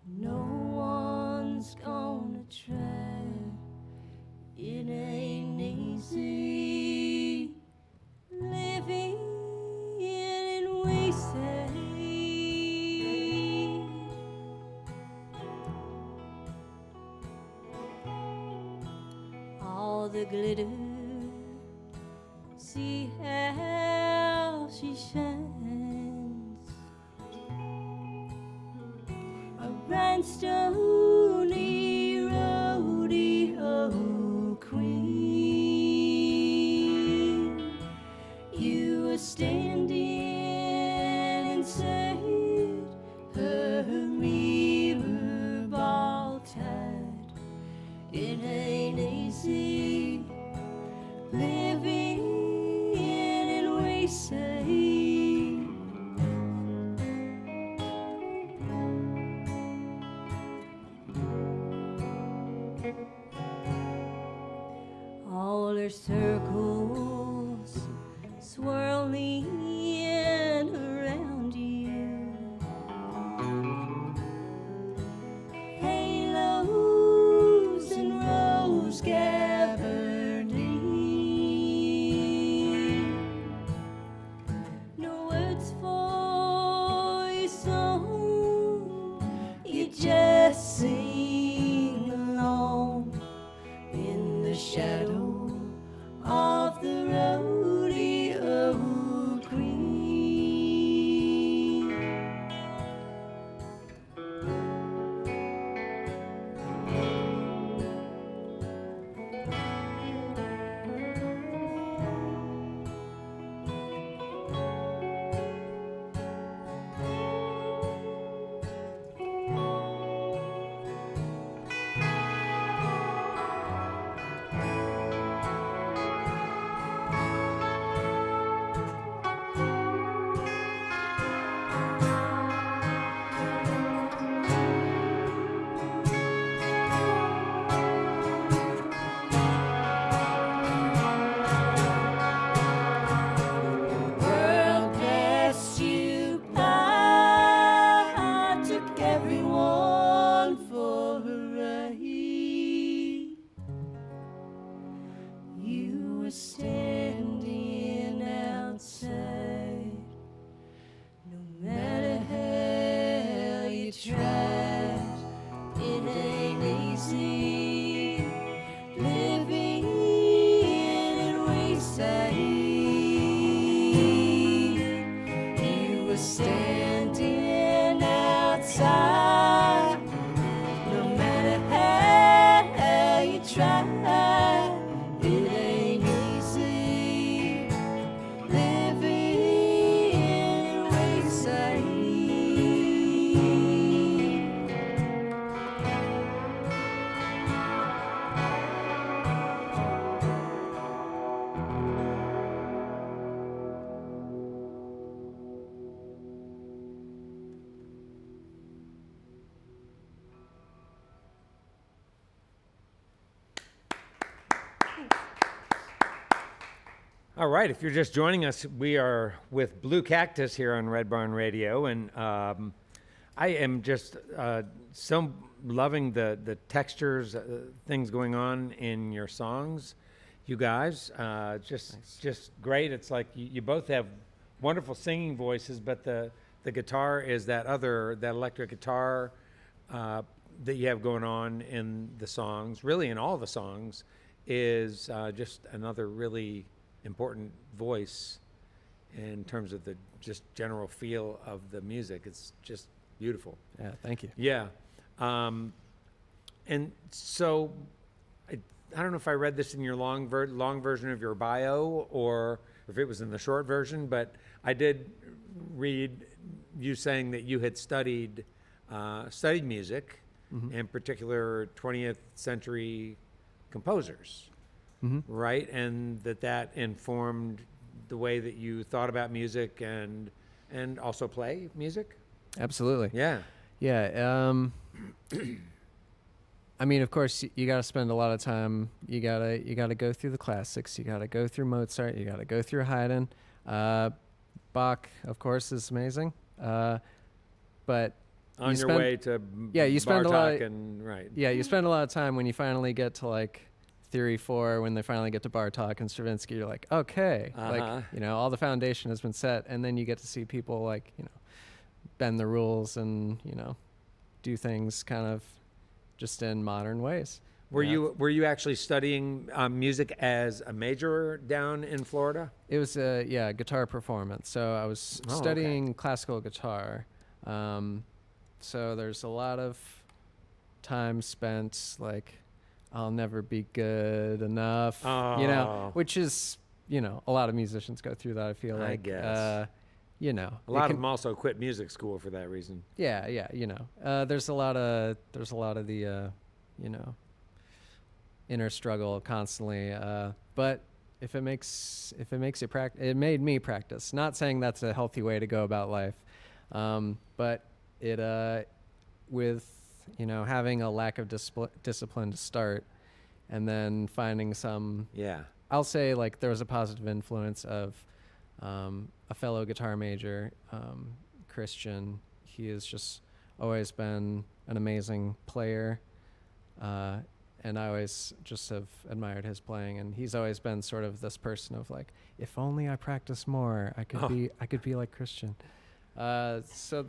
no one's gonna try. It ain't easy glitter. See how she shines, a rhinestone-y rodeo queen. You were standing inside her river ball tide. It ain't easy living in Wayside. All her circles swirling around you, halos and rose gabardine. No words for your song, you just sing along in the shadow of the rodeo queen. World passed you by, took everyone for a ride. You were standing outside. No matter how you tried, it ain't easy living in Wayside. You were standing outside. No matter how you tried, it ain't easy living in Wayside. All right, if you're just joining us, we are with Blue Cactus here on Red Barn Radio, and I am just so loving the textures, things going on in your songs, you guys. Just great. It's like you both have wonderful singing voices, but the guitar is that electric guitar that you have going on in the songs, really in all the songs, is just another really important voice in terms of the just general feel of the music. It's just beautiful. Yeah, thank you. Yeah. And so I don't know if I read this in your long version of your bio or if it was in the short version, but I did read you saying that you had studied music, in particular 20th century composers. Right, and that informed the way that you thought about music and also play music. Absolutely. Yeah. Yeah. I mean, of course, you got to spend a lot of time. You gotta go through the classics. You got to go through Mozart. You got to go through Haydn. Bach, of course, is amazing. But On your way to you spend a lot. Right. Yeah, you spend a lot of time when you finally get to like Theory 4, when they finally get to Bartok and Stravinsky, you're like, okay, like, all the foundation has been set, and then you get to see people like, bend the rules and, do things kind of just in modern ways. Were Yeah. you actually studying music as a major down in Florida? It was a guitar performance. So I was Oh, okay. studying classical guitar. So there's a lot of time spent like I'll never be good enough, Oh. which is a lot of musicians go through that. I feel I like guess. a A lot of them also quit music school for that reason. Yeah, there's a lot of the inner struggle constantly. But if it makes you practice, it made me practice. Not saying that's a healthy way to go about life, but it with having a lack of discipline to start, and then finding some. Yeah. I'll say like there was a positive influence of a fellow guitar major, Christian. He has just always been an amazing player, and I always just have admired his playing. And he's always been sort of this person of like, if only I practice more, I could be like Christian. So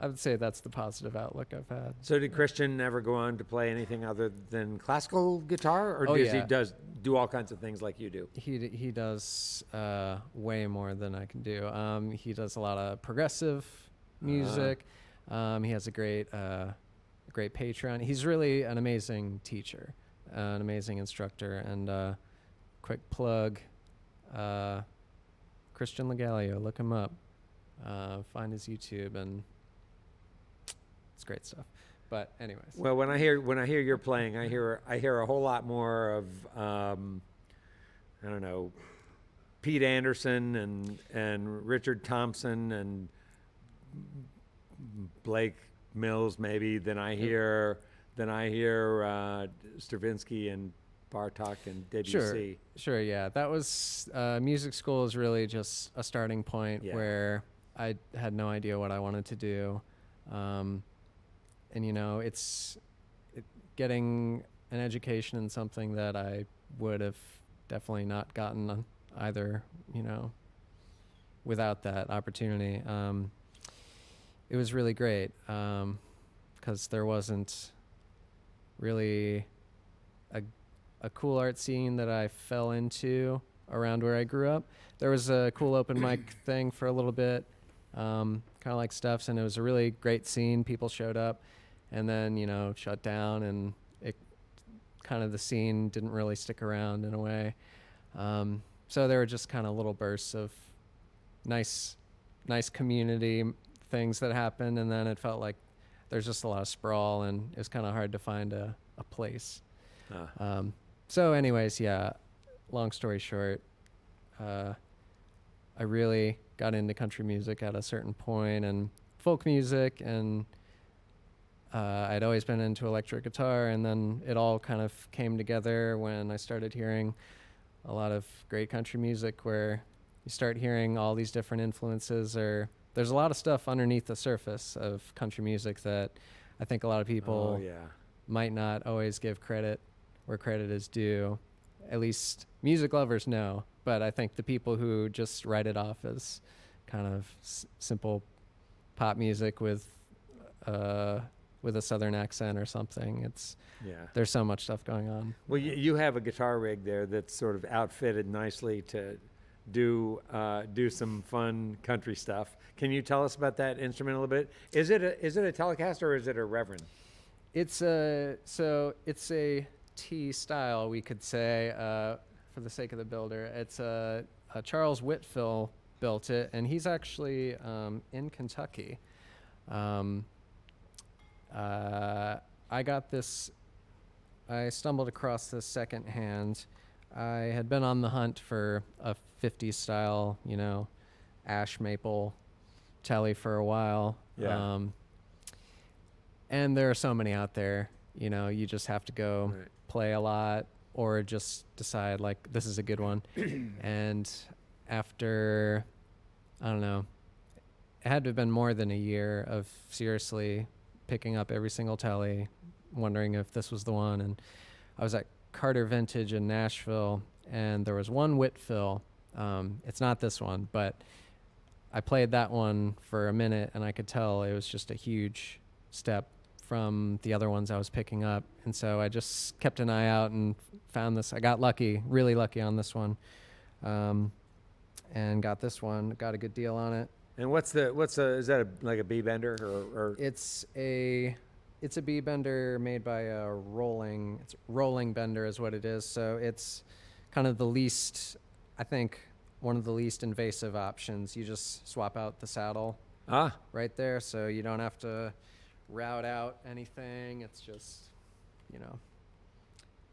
I would say that's the positive outlook I've had. So did Christian ever go on to play anything other than classical guitar, or Oh, does he yeah. do all kinds of things like you do? He does way more than I can do. He does a lot of progressive music. He has a great Patreon. He's really an amazing teacher, an amazing instructor. And quick plug, Christian Legalio, look him up. Find his YouTube, and it's great stuff. But anyways. Well, when I hear you're playing, I hear a whole lot more of I don't know, Pete Anderson and Richard Thompson and Blake Mills maybe than I hear Stravinsky and Bartok and Debussy. Sure, yeah. That was music school is really just a starting point where I had no idea what I wanted to do. And it's getting an education in something that I would have definitely not gotten either, without that opportunity. It was really great because there wasn't really a cool art scene that I fell into around where I grew up. There was a cool open mic thing for a little bit, kind of like Steph's, and it was a really great scene. People showed up, and then shut down, and it kind of the scene didn't really stick around in a way. So there were just kind of little bursts of nice community things that happened, and then it felt like there's just a lot of sprawl, and it was kind of hard to find a place. So anyways, long story short, I really got into country music at a certain point, and folk music, and I'd always been into electric guitar, and then it all kind of came together when I started hearing a lot of great country music, where you start hearing all these different influences, or there's a lot of stuff underneath the surface of country music that I think a lot of people might not always give credit where credit is due. At least music lovers know, but I think the people who just write it off as kind of simple pop music with a southern accent or something, there's so much stuff going on. Well, you have a guitar rig there that's sort of outfitted nicely to do some fun country stuff. Can you tell us about that instrument a little bit? Is it a Telecaster or is it a Reverend? It's a T style, we could say, for the sake of the builder. It's a Charles Whitfill built it, and he's actually in Kentucky. I got this. I stumbled across this secondhand. I had been on the hunt for a 50s style, ash maple telly for a while. Yeah. And there are so many out there. You just have to go play a lot, or just decide like this is a good one. And after, I don't know, it had to have been more than a year of seriously picking up every single telly, wondering if this was the one. And I was at Carter Vintage in Nashville, and there was one Whitfill. It's not this one, but I played that one for a minute, and I could tell it was just a huge step from the other ones I was picking up. And so I just kept an eye out and found this. I got lucky, really lucky on this one. And got this one, got a good deal on it. And is that like a B bender or? It's a B bender made by a rolling bender is what it is. So it's kind of the least, I think, one of the least invasive options. You just swap out the saddle right there, so you don't have to route out anything. It's just,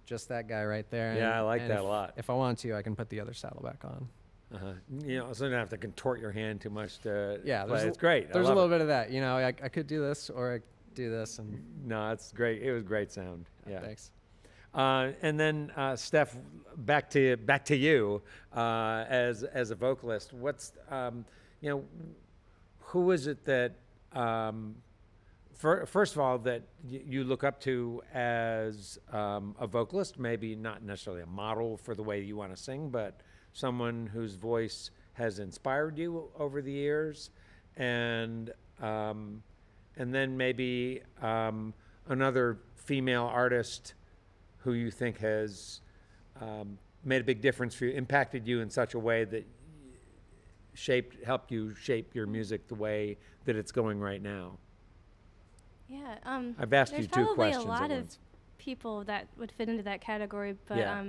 just that guy right there. Yeah, I like that a lot. If I want to, I can put the other saddle back on. So you don't have to contort your hand too much to Yeah, play. It's great. There's a little bit of that. I could do this or I do this. And No, it's great. It was great sound. Yeah. Thanks. And then Steph, back to you as a vocalist. What's who is it that first of all that you look up to as a vocalist? Maybe not necessarily a model for the way you want to sing, but someone whose voice has inspired you over the years, and then maybe another female artist who you think has made a big difference for you, impacted you in such a way that helped you shape your music the way that it's going right now. Yeah. I've asked you two questions. There's probably a lot at of once. people that would fit into that category, but Yeah.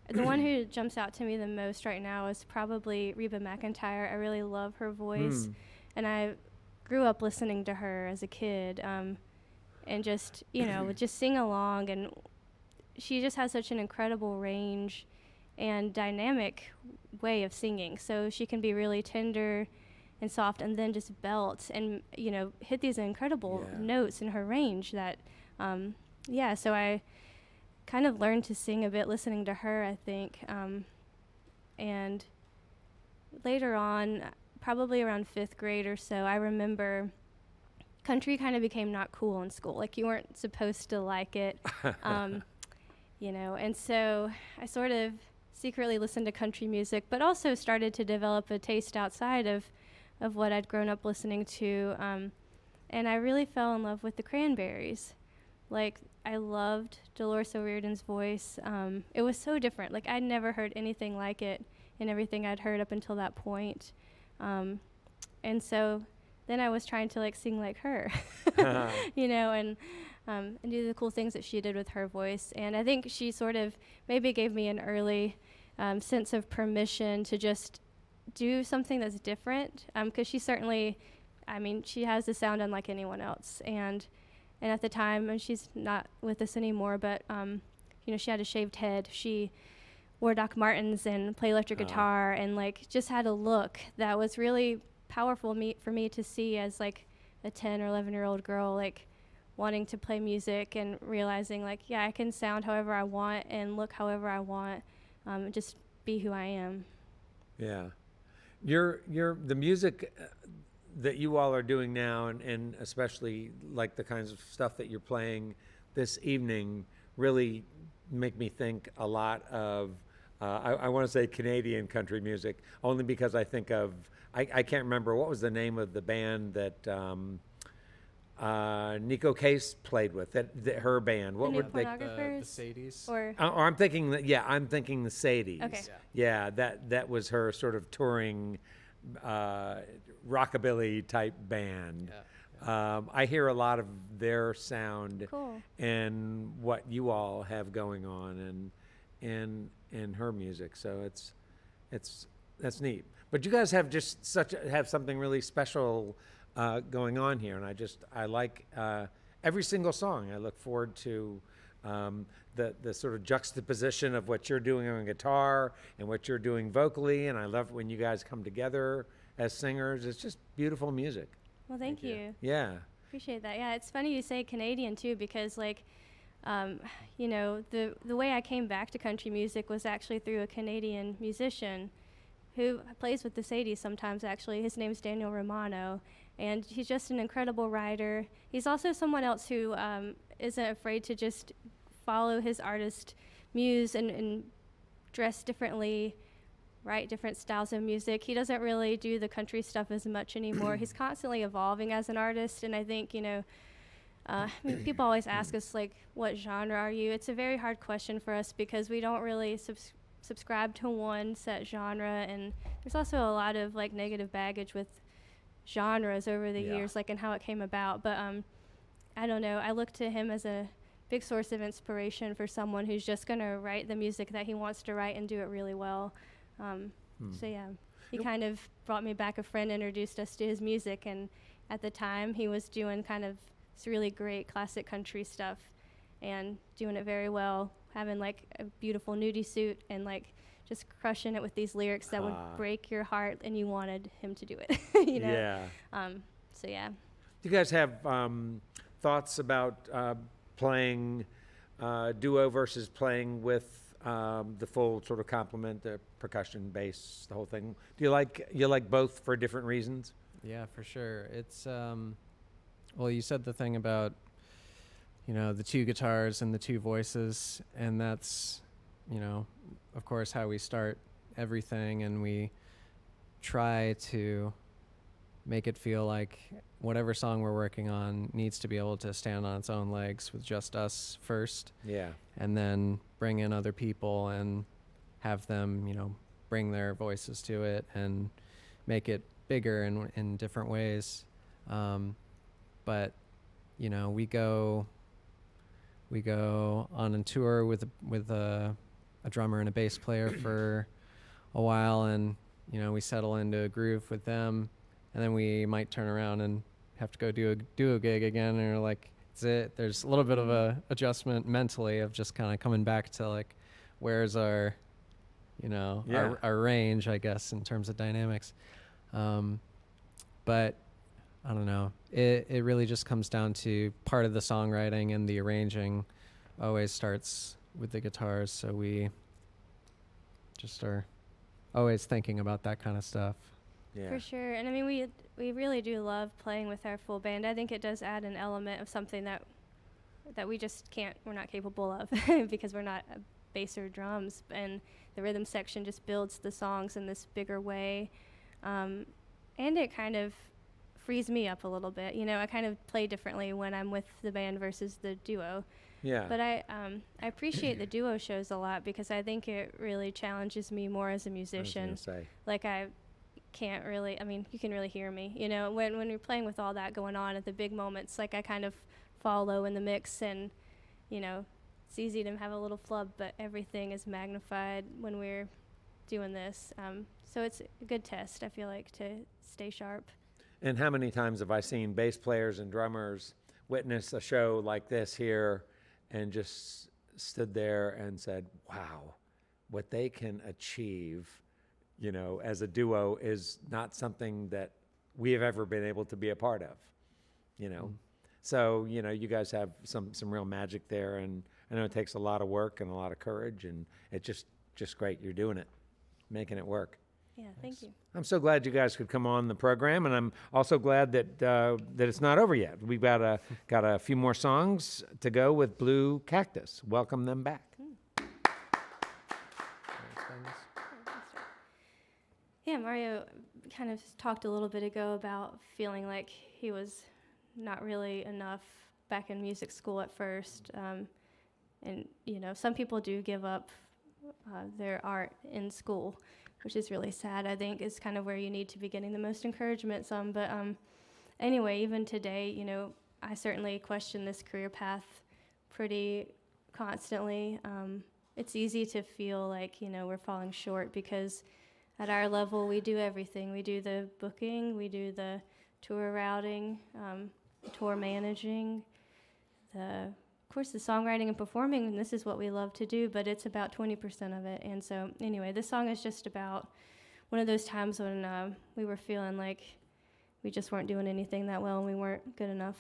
the one who jumps out to me the most right now is probably Reba McEntire. I really love her voice, and I grew up listening to her as a kid, and just would just sing along, and she just has such an incredible range and dynamic way of singing. So she can be really tender and soft, and then just belt and hit these incredible notes in her range. That so I kind of learned to sing a bit listening to her, I think. And later on, probably around 5th grade or so, I remember country kind of became not cool in school. Like, you weren't supposed to like it, and so I sort of secretly listened to country music, but also started to develop a taste outside of what I'd grown up listening to. And I really fell in love with the Cranberries. Like, I loved Dolores O'Riordan's voice. It was so different. Like, I'd never heard anything like it in everything I'd heard up until that point. And so then I was trying to sing like her, and do the cool things that she did with her voice. And I think she sort of maybe gave me an early sense of permission to just do something that's different, because she certainly, she has a sound unlike anyone else. And at the time, and she's not with us anymore, but she had a shaved head. She wore Doc Martens and played electric guitar, and just had a look that was really powerful for me to see as a 10 or 11-year-old girl, wanting to play music and realizing I can sound however I want and look however I want, just be who I am. Yeah. The music that you all are doing now, and especially the kinds of stuff that you're playing this evening, really make me think a lot of, I want to say Canadian country music, only because I think of, I can't remember, what was the name of the band that Nico Case played with, her band. What were they? Pornographers? The Sadies. Or I'm thinking the Sadies. Okay. Yeah, that was her sort of touring rockabilly type band. Yeah. I hear a lot of their sound Cool. and what you all have going on and her music. So that's neat. But you guys have just have something really special going on here, and I like every single song. I look forward to the sort of juxtaposition of what you're doing on guitar and what you're doing vocally, and I love when you guys come together as singers. It's just beautiful music. Well, thank you. Yeah. Appreciate that. Yeah, it's funny you say Canadian too, because the way I came back to country music was actually through a Canadian musician who plays with the Sadies sometimes. Actually, his name's Daniel Romano, and he's just an incredible writer. He's also someone else who isn't afraid to just follow his artist muse and dress differently, write different styles of music. He doesn't really do the country stuff as much anymore. He's constantly evolving as an artist, and I think People always ask us, like, what genre are you? It's a very hard question for us because we don't really subscribe to one set genre, and there's also a lot of, like, negative baggage with genres over the years, like, and how it came about. But I don't know. I look to him as a big source of inspiration for someone who's just going to write the music that he wants to write and do it really well. So, yeah, he kind of brought me back. A friend introduced us to his music, and at the time he was doing kind of this really great classic country stuff and doing it very well, having like a beautiful nudie suit and like just crushing it with these lyrics that would break your heart, and you wanted him to do it. you know? Yeah. So yeah. Do you guys have thoughts about playing duo versus playing with the full sort of complement, the percussion, bass, the whole thing? Do you like both for different reasons? Yeah, for sure. It's well, you said the thing about, you know, the two guitars and the two voices, and that's, you know, of course how we start everything, and we try to make it feel like whatever song we're working on needs to be able to stand on its own legs with just us first. Yeah. And then bring in other people and have them, you know, bring their voices to it and make it bigger in different ways. But, you know, we go on a tour with a drummer and a bass player for a while, and, you know, we settle into a groove with them, and then we might turn around and have to go do a gig again, and we're like, that's it. There's a little bit of a adjustment mentally of just kind of coming back to like, where's our, you know, our range, I guess, in terms of dynamics. But I don't know. It really just comes down to part of the songwriting, and the arranging always starts with the guitars. So we just are always thinking about that kind of stuff. Yeah. For sure. And I mean, we really do love playing with our full band. I think it does add an element of something that we just we're not capable of because we're not bass or drums. And the rhythm section just builds the songs in this bigger way. And it kind of frees me up a little bit. You know, I kind of play differently when I'm with the band versus the duo. Yeah. But I appreciate the duo shows a lot because I think it really challenges me more as a musician. I was gonna say. Like I can't really, I mean, you can really hear me, you know, when you're playing with all that going on at the big moments, like I kind of fall low in the mix, and, you know, it's easy to have a little flub, but everything is magnified when we're doing this. So it's a good test, I feel like, to stay sharp. And how many times have I seen bass players and drummers witness a show like this here and just stood there and said, wow, what they can achieve, you know, as a duo is not something that we have ever been able to be a part of, you know. So, you know, you guys have some real magic there, and I know it takes a lot of work and a lot of courage, and it's just great. You're doing it, making it work. Yeah, thank you. I'm so glad you guys could come on the program, and I'm also glad that that it's not over yet. We've got a few more songs to go with Blue Cactus. Welcome them back. Yeah, Mario kind of talked a little bit ago about feeling like he was not really enough back in music school at first. And, you know, some people do give up their art in school, which is really sad. I think is kind of where you need to be getting the most encouragement some. But anyway, even today, you know, I certainly question this career path pretty constantly. It's easy to feel like, you know, we're falling short because at our level, we do everything. We do the booking, we do the tour routing, tour managing, of course, the songwriting and performing, and this is what we love to do, but it's about 20% of it. And so, anyway, this song is just about one of those times when we were feeling like we just weren't doing anything that well and we weren't good enough.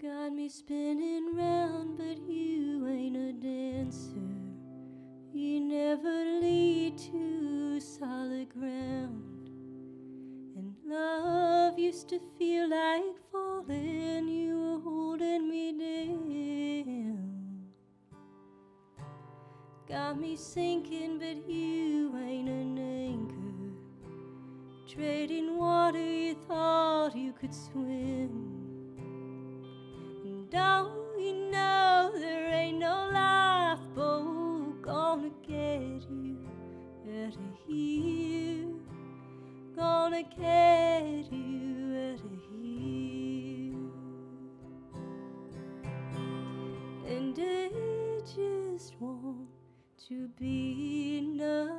Got me spinning round, but you ain't a dancer. You never lead to solid ground. And to feel like falling, you were holding me down. Got me sinking, but you ain't an anchor. Trading water, you thought you could swim. And don't you know there ain't no lifeboat gonna get you out of here, gonna get you out of here. And I just want to be enough.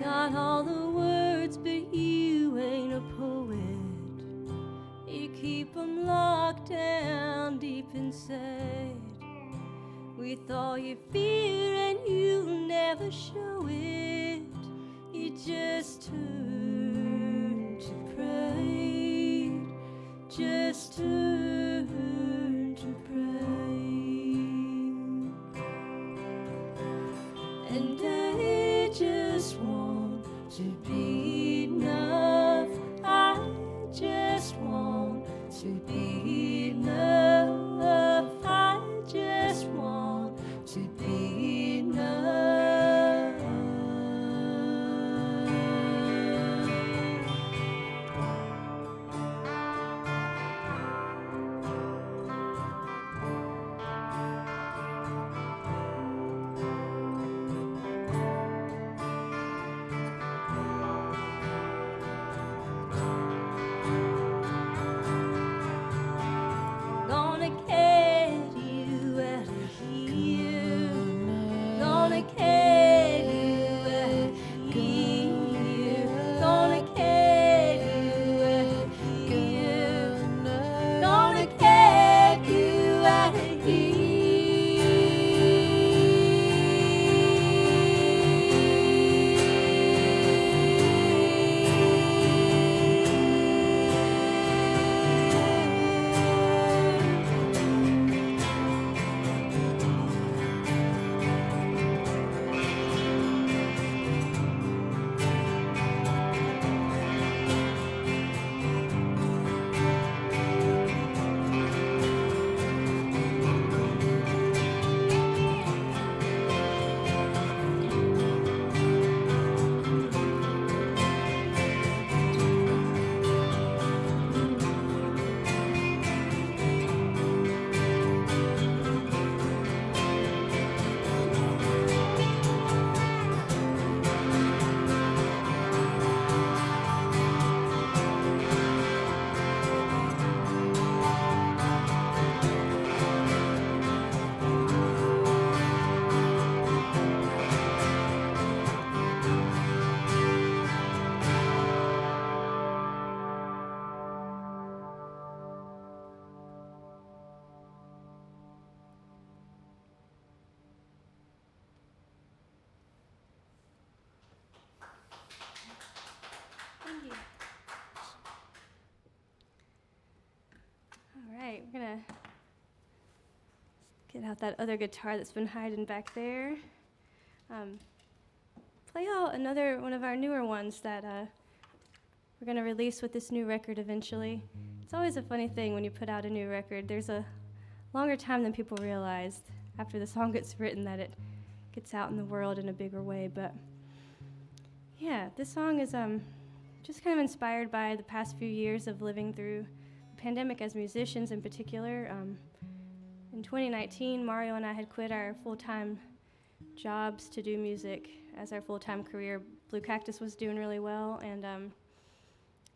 Got all the words, but you ain't a poet. You keep 'em locked down deep inside, with all your fear, and you never show it. You just turn to pride, just turn to pride. And I just want to be enough. I just want to be enough. I just want to be enough. Gonna get you out of here. Gonna get you out of here. Gonna get you out of here. Gonna get you out of Thank you. All right, we're gonna get out that other guitar that's been hiding back there. Play out another one of our newer ones that we're gonna release with this new record eventually. It's always a funny thing when you put out a new record. There's a longer time than people realize after the song gets written that it gets out in the world in a bigger way. But yeah, this song is just kind of inspired by the past few years of living through the pandemic as musicians in particular. In 2019, Mario and I had quit our full-time jobs to do music as our full-time career. Blue Cactus was doing really well, and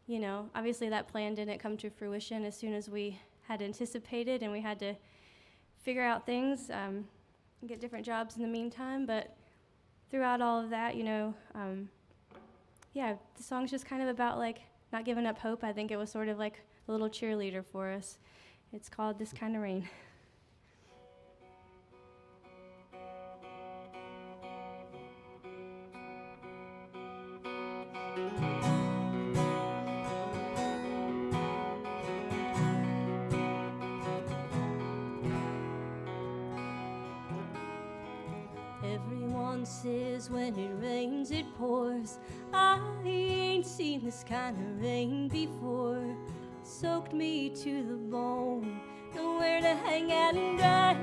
you know, obviously that plan didn't come to fruition as soon as we had anticipated, and we had to figure out things and get different jobs in the meantime. But throughout all of that, you know, yeah, the song's just kind of about like not giving up hope. I think it was sort of like a little cheerleader for us. It's called This Kind of Rain. Everyone says when it rains it pours. I ain't seen this kind of rain before. Soaked me to the bone, nowhere to hang out and dry.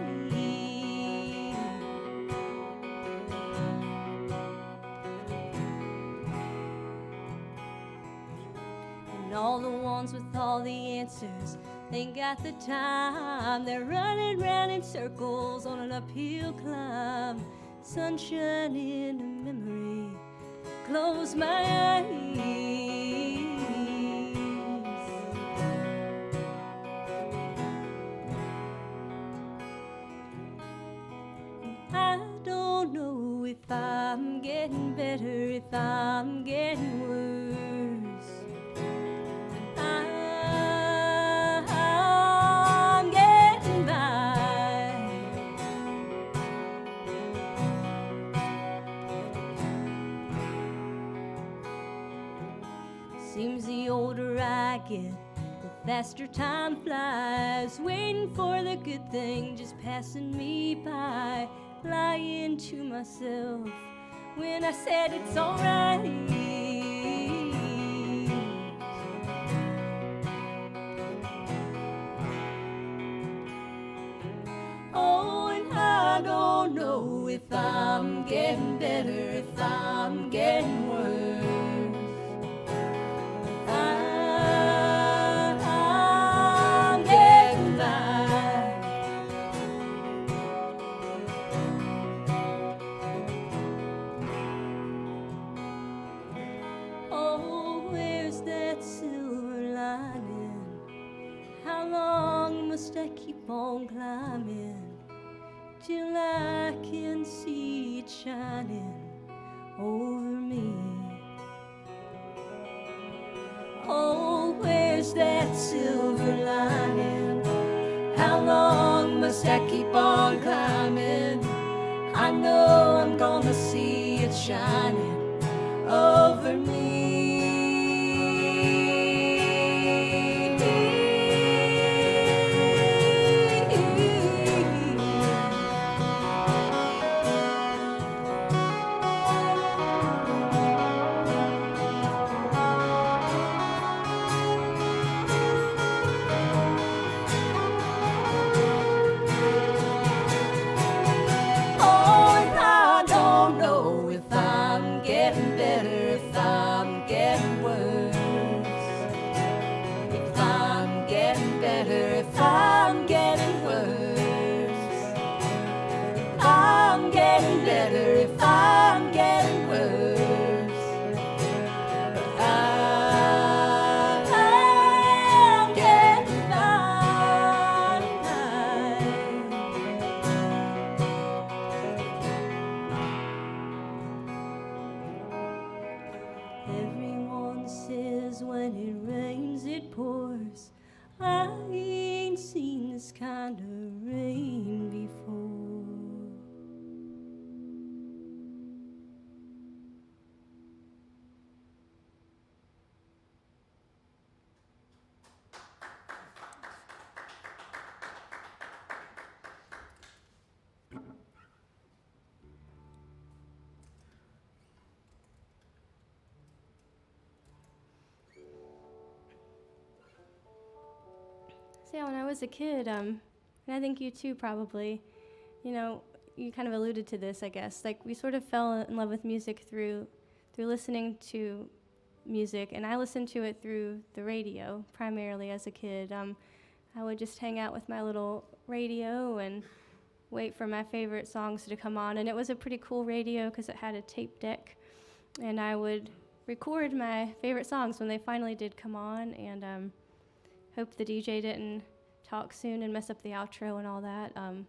And all the ones with all the answers ain't got the time. They're running round in circles on an uphill climb. Sunshine in a memory, close my eyes. And I don't know if I'm getting better, if I'm getting worse. I'm getting by. Seems the older I get, the faster time flies. Waiting for the good thing just passing me by. Lying to myself when I said it's alright. Oh, and I don't know if I'm getting better, if I'm getting worse. I'm getting by. Oh, where's that silver lining? How long must I keep on climbing till I can see it shining over me? Oh, where's that silver lining? How long must I keep on climbing? I know I'm gonna see it shining over me. Oh, and I don't know if I'm getting better, if I'm getting worse. If I'm getting better, if I'm getting worse. If I'm getting better, if I'm getting worse. I'm getting by. Everyone says when it rains it pours. I ain't seen this kind of rain before. So yeah, when I was a kid, and I think you too probably, you know, you kind of alluded to this, I guess. Like we sort of fell in love with music through listening to music, and I listened to it through the radio primarily as a kid. I would just hang out with my little radio and wait for my favorite songs to come on, and it was a pretty cool radio because it had a tape deck, and I would record my favorite songs when they finally did come on, and hope the DJ didn't talk soon and mess up the outro and all that. And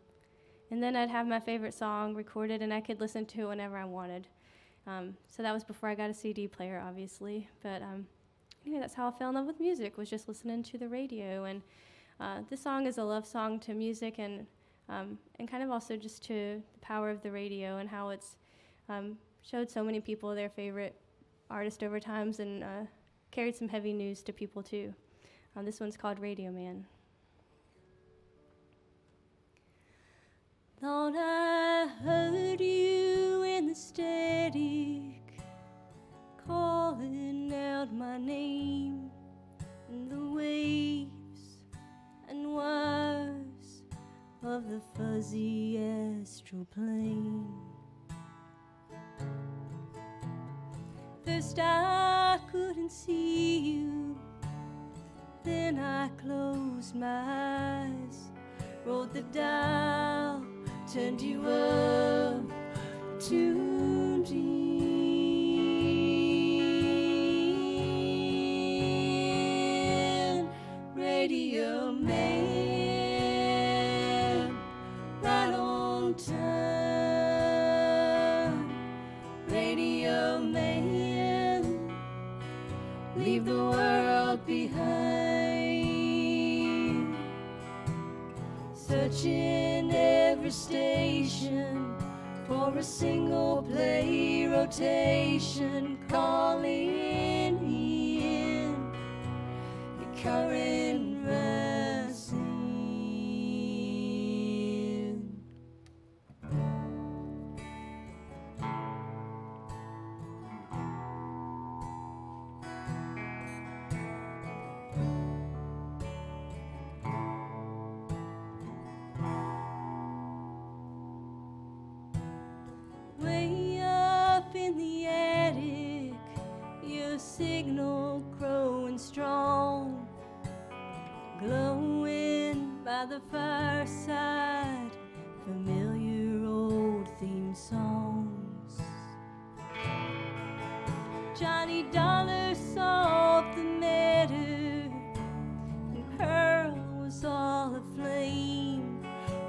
then I'd have my favorite song recorded, and I could listen to it whenever I wanted. So that was before I got a CD player, obviously. But anyway, that's how I fell in love with music, was just listening to the radio. And this song is a love song to music, and kind of also just to the power of the radio and how it's showed so many people their favorite artist over times, and carried some heavy news to people too. This one's called Radio Man. Thought I heard you in the static, calling out my name, and the waves and wires of the fuzzy astral plane. First I couldn't see you, then I closed my eyes, rolled the dial, turned you up, tuned in. Radio man, right on time. Radio man, leave the world behind. Searching every station for a single play rotation, calling in the current rising. Way up in the attic, your signal growing strong, glowing by the fireside, familiar old theme songs. Johnny Dollar solved the matter, and Pearl was all aflame.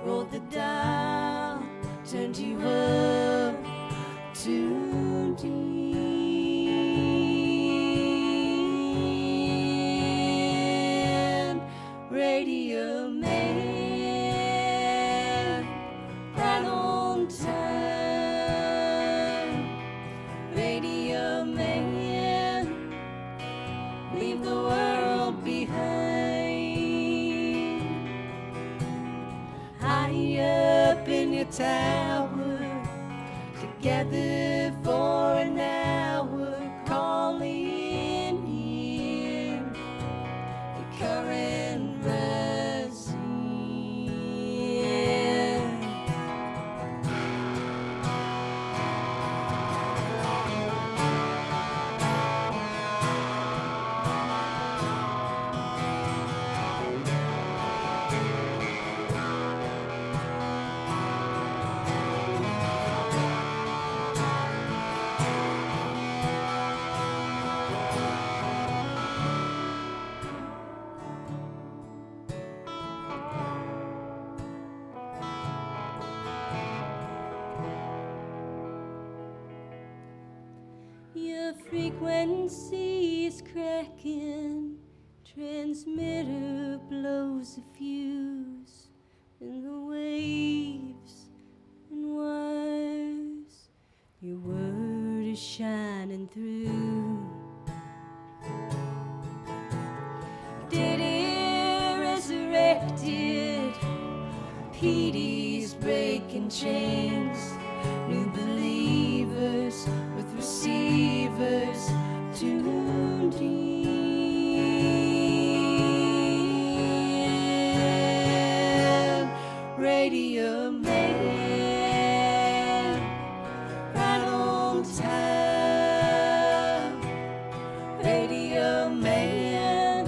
Rolled the dial, turned you up, tuned in. Radio man, right on time. Radio man, leave the world behind. High up in your tower, together for an hour, calling in the current rising. Your frequency is cracking, transmitter blows a fuse, and the waves and wires, your word is shining through. Dead air resurrected, PD's breaking chains, new believers with receivers tuned in. Radio man, right on time. Radio man,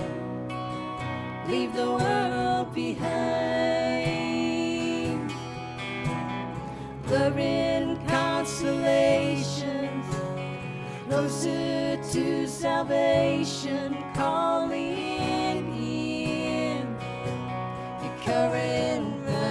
leave the world behind. Blurring constellations, closer to salvation, calling in the current rising.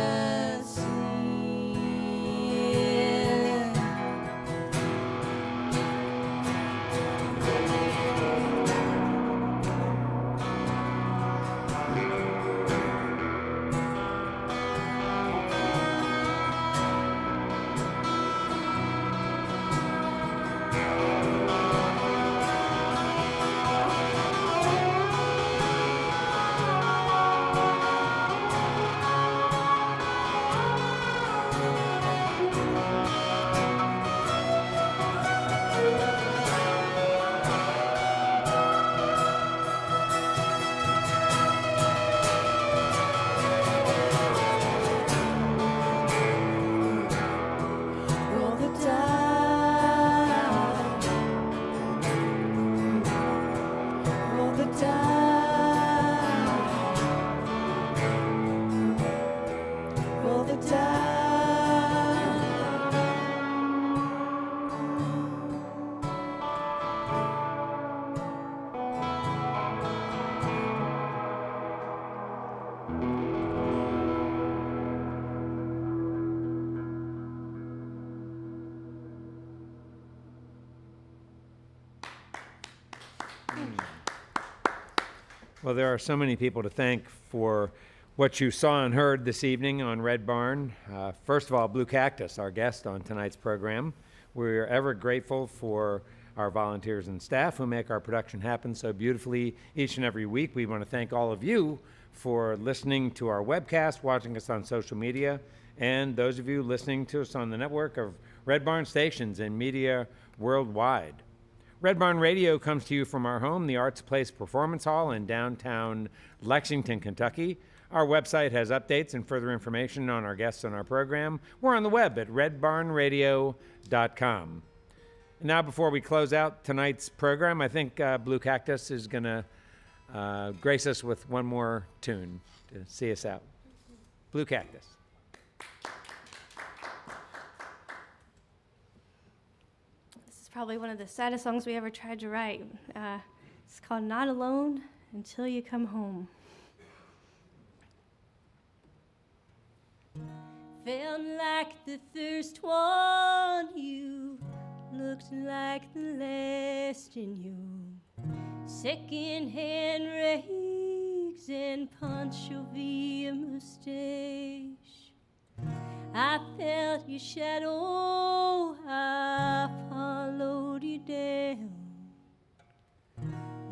Well, there are so many people to thank for what you saw and heard this evening on Red Barn. First of all, Blue Cactus, our guest on tonight's program. We're ever grateful for our volunteers and staff who make our production happen so beautifully each and every week. We want to thank all of you for listening to our webcast, watching us on social media, and those of you listening to us on the network of Red Barn stations and media worldwide. Red Barn Radio comes to you from our home, the Arts Place Performance Hall in downtown Lexington, Kentucky. Our website has updates and further information on our guests on our program. We're on the web at redbarnradio.com. And now, before we close out tonight's program, I think Blue Cactus is going to grace us with one more tune to see us out. Blue Cactus. This is probably one of the saddest songs we ever tried to write. It's called Not Alone Until You Come Home. Felt like the first one, you looked like the last in you. Second-hand rags and Pancho Villa mustache. I felt your shadow, I followed you down.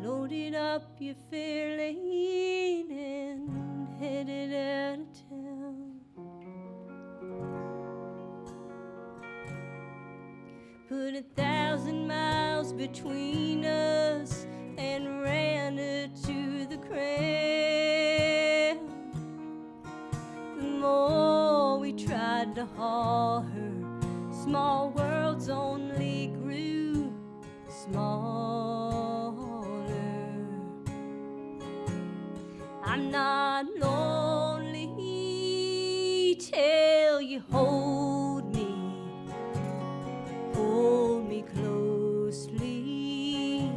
Loaded up your fair lane and headed out of town. Put 1,000 miles between us and ran her to the ground. The more we tried to haul her, small worlds only grew smaller. I'm not lonely till you hold me closely.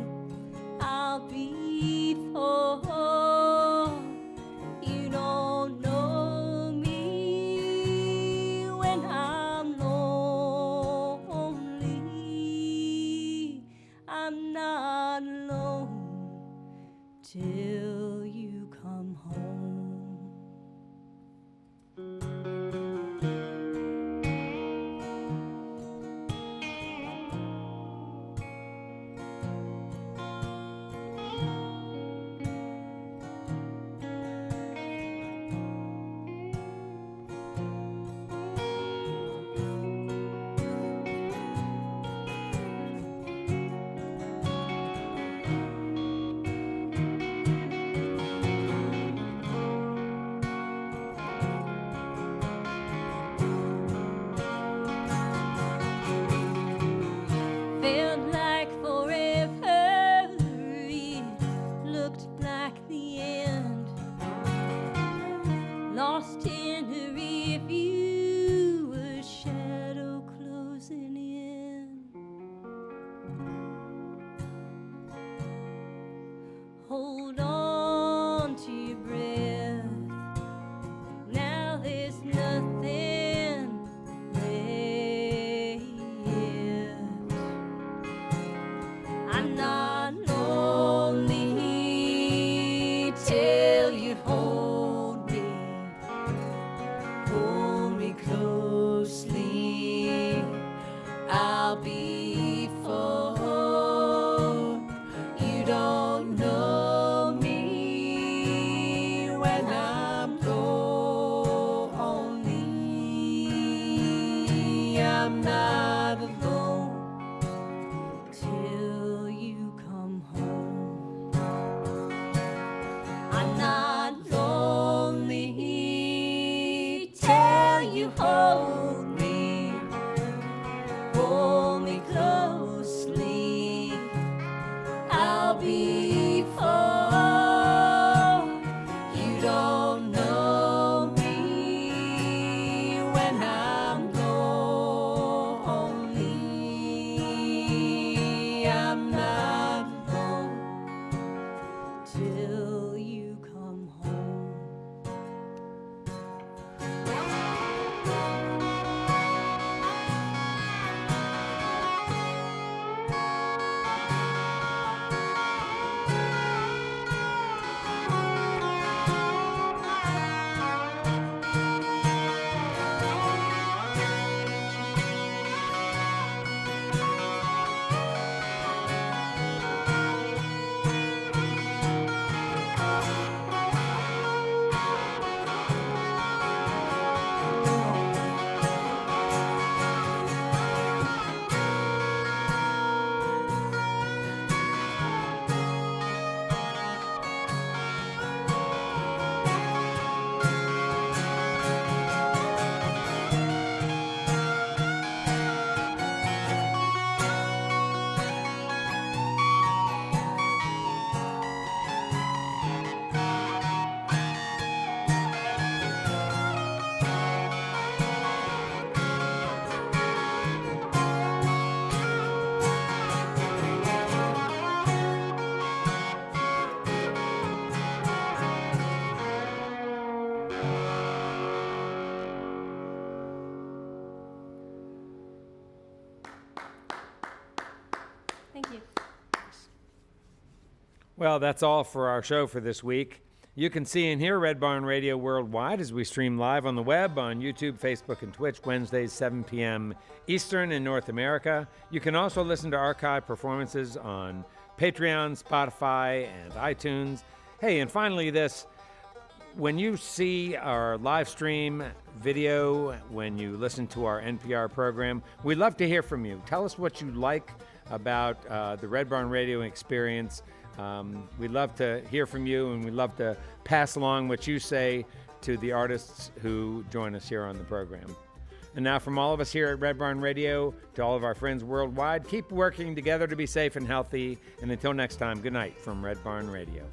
I'll be for you don't know me when I'm lonely. I'm not alone till you come home. Felt like forever, it looked like the end. Lost in a rear view, a shadow closing in. Hold on to your breath, now there's nothing left. I'm not lonely till you hold me closely. I'll be for you don't know me Well, that's all for our show for this week. You can see and hear Red Barn Radio worldwide as we stream live on the web on YouTube, Facebook, and Twitch Wednesdays, 7 p.m. Eastern in North America. You can also listen to archive performances on Patreon, Spotify, and iTunes. Hey, and finally this, when you see our live stream video, when you listen to our NPR program, we'd love to hear from you. Tell us what you like about the Red Barn Radio experience. We'd love to hear from you, and we'd love to pass along what you say to the artists who join us here on the program. And now from all of us here at Red Barn Radio, to all of our friends worldwide, keep working together to be safe and healthy. And until next time, good night from Red Barn Radio.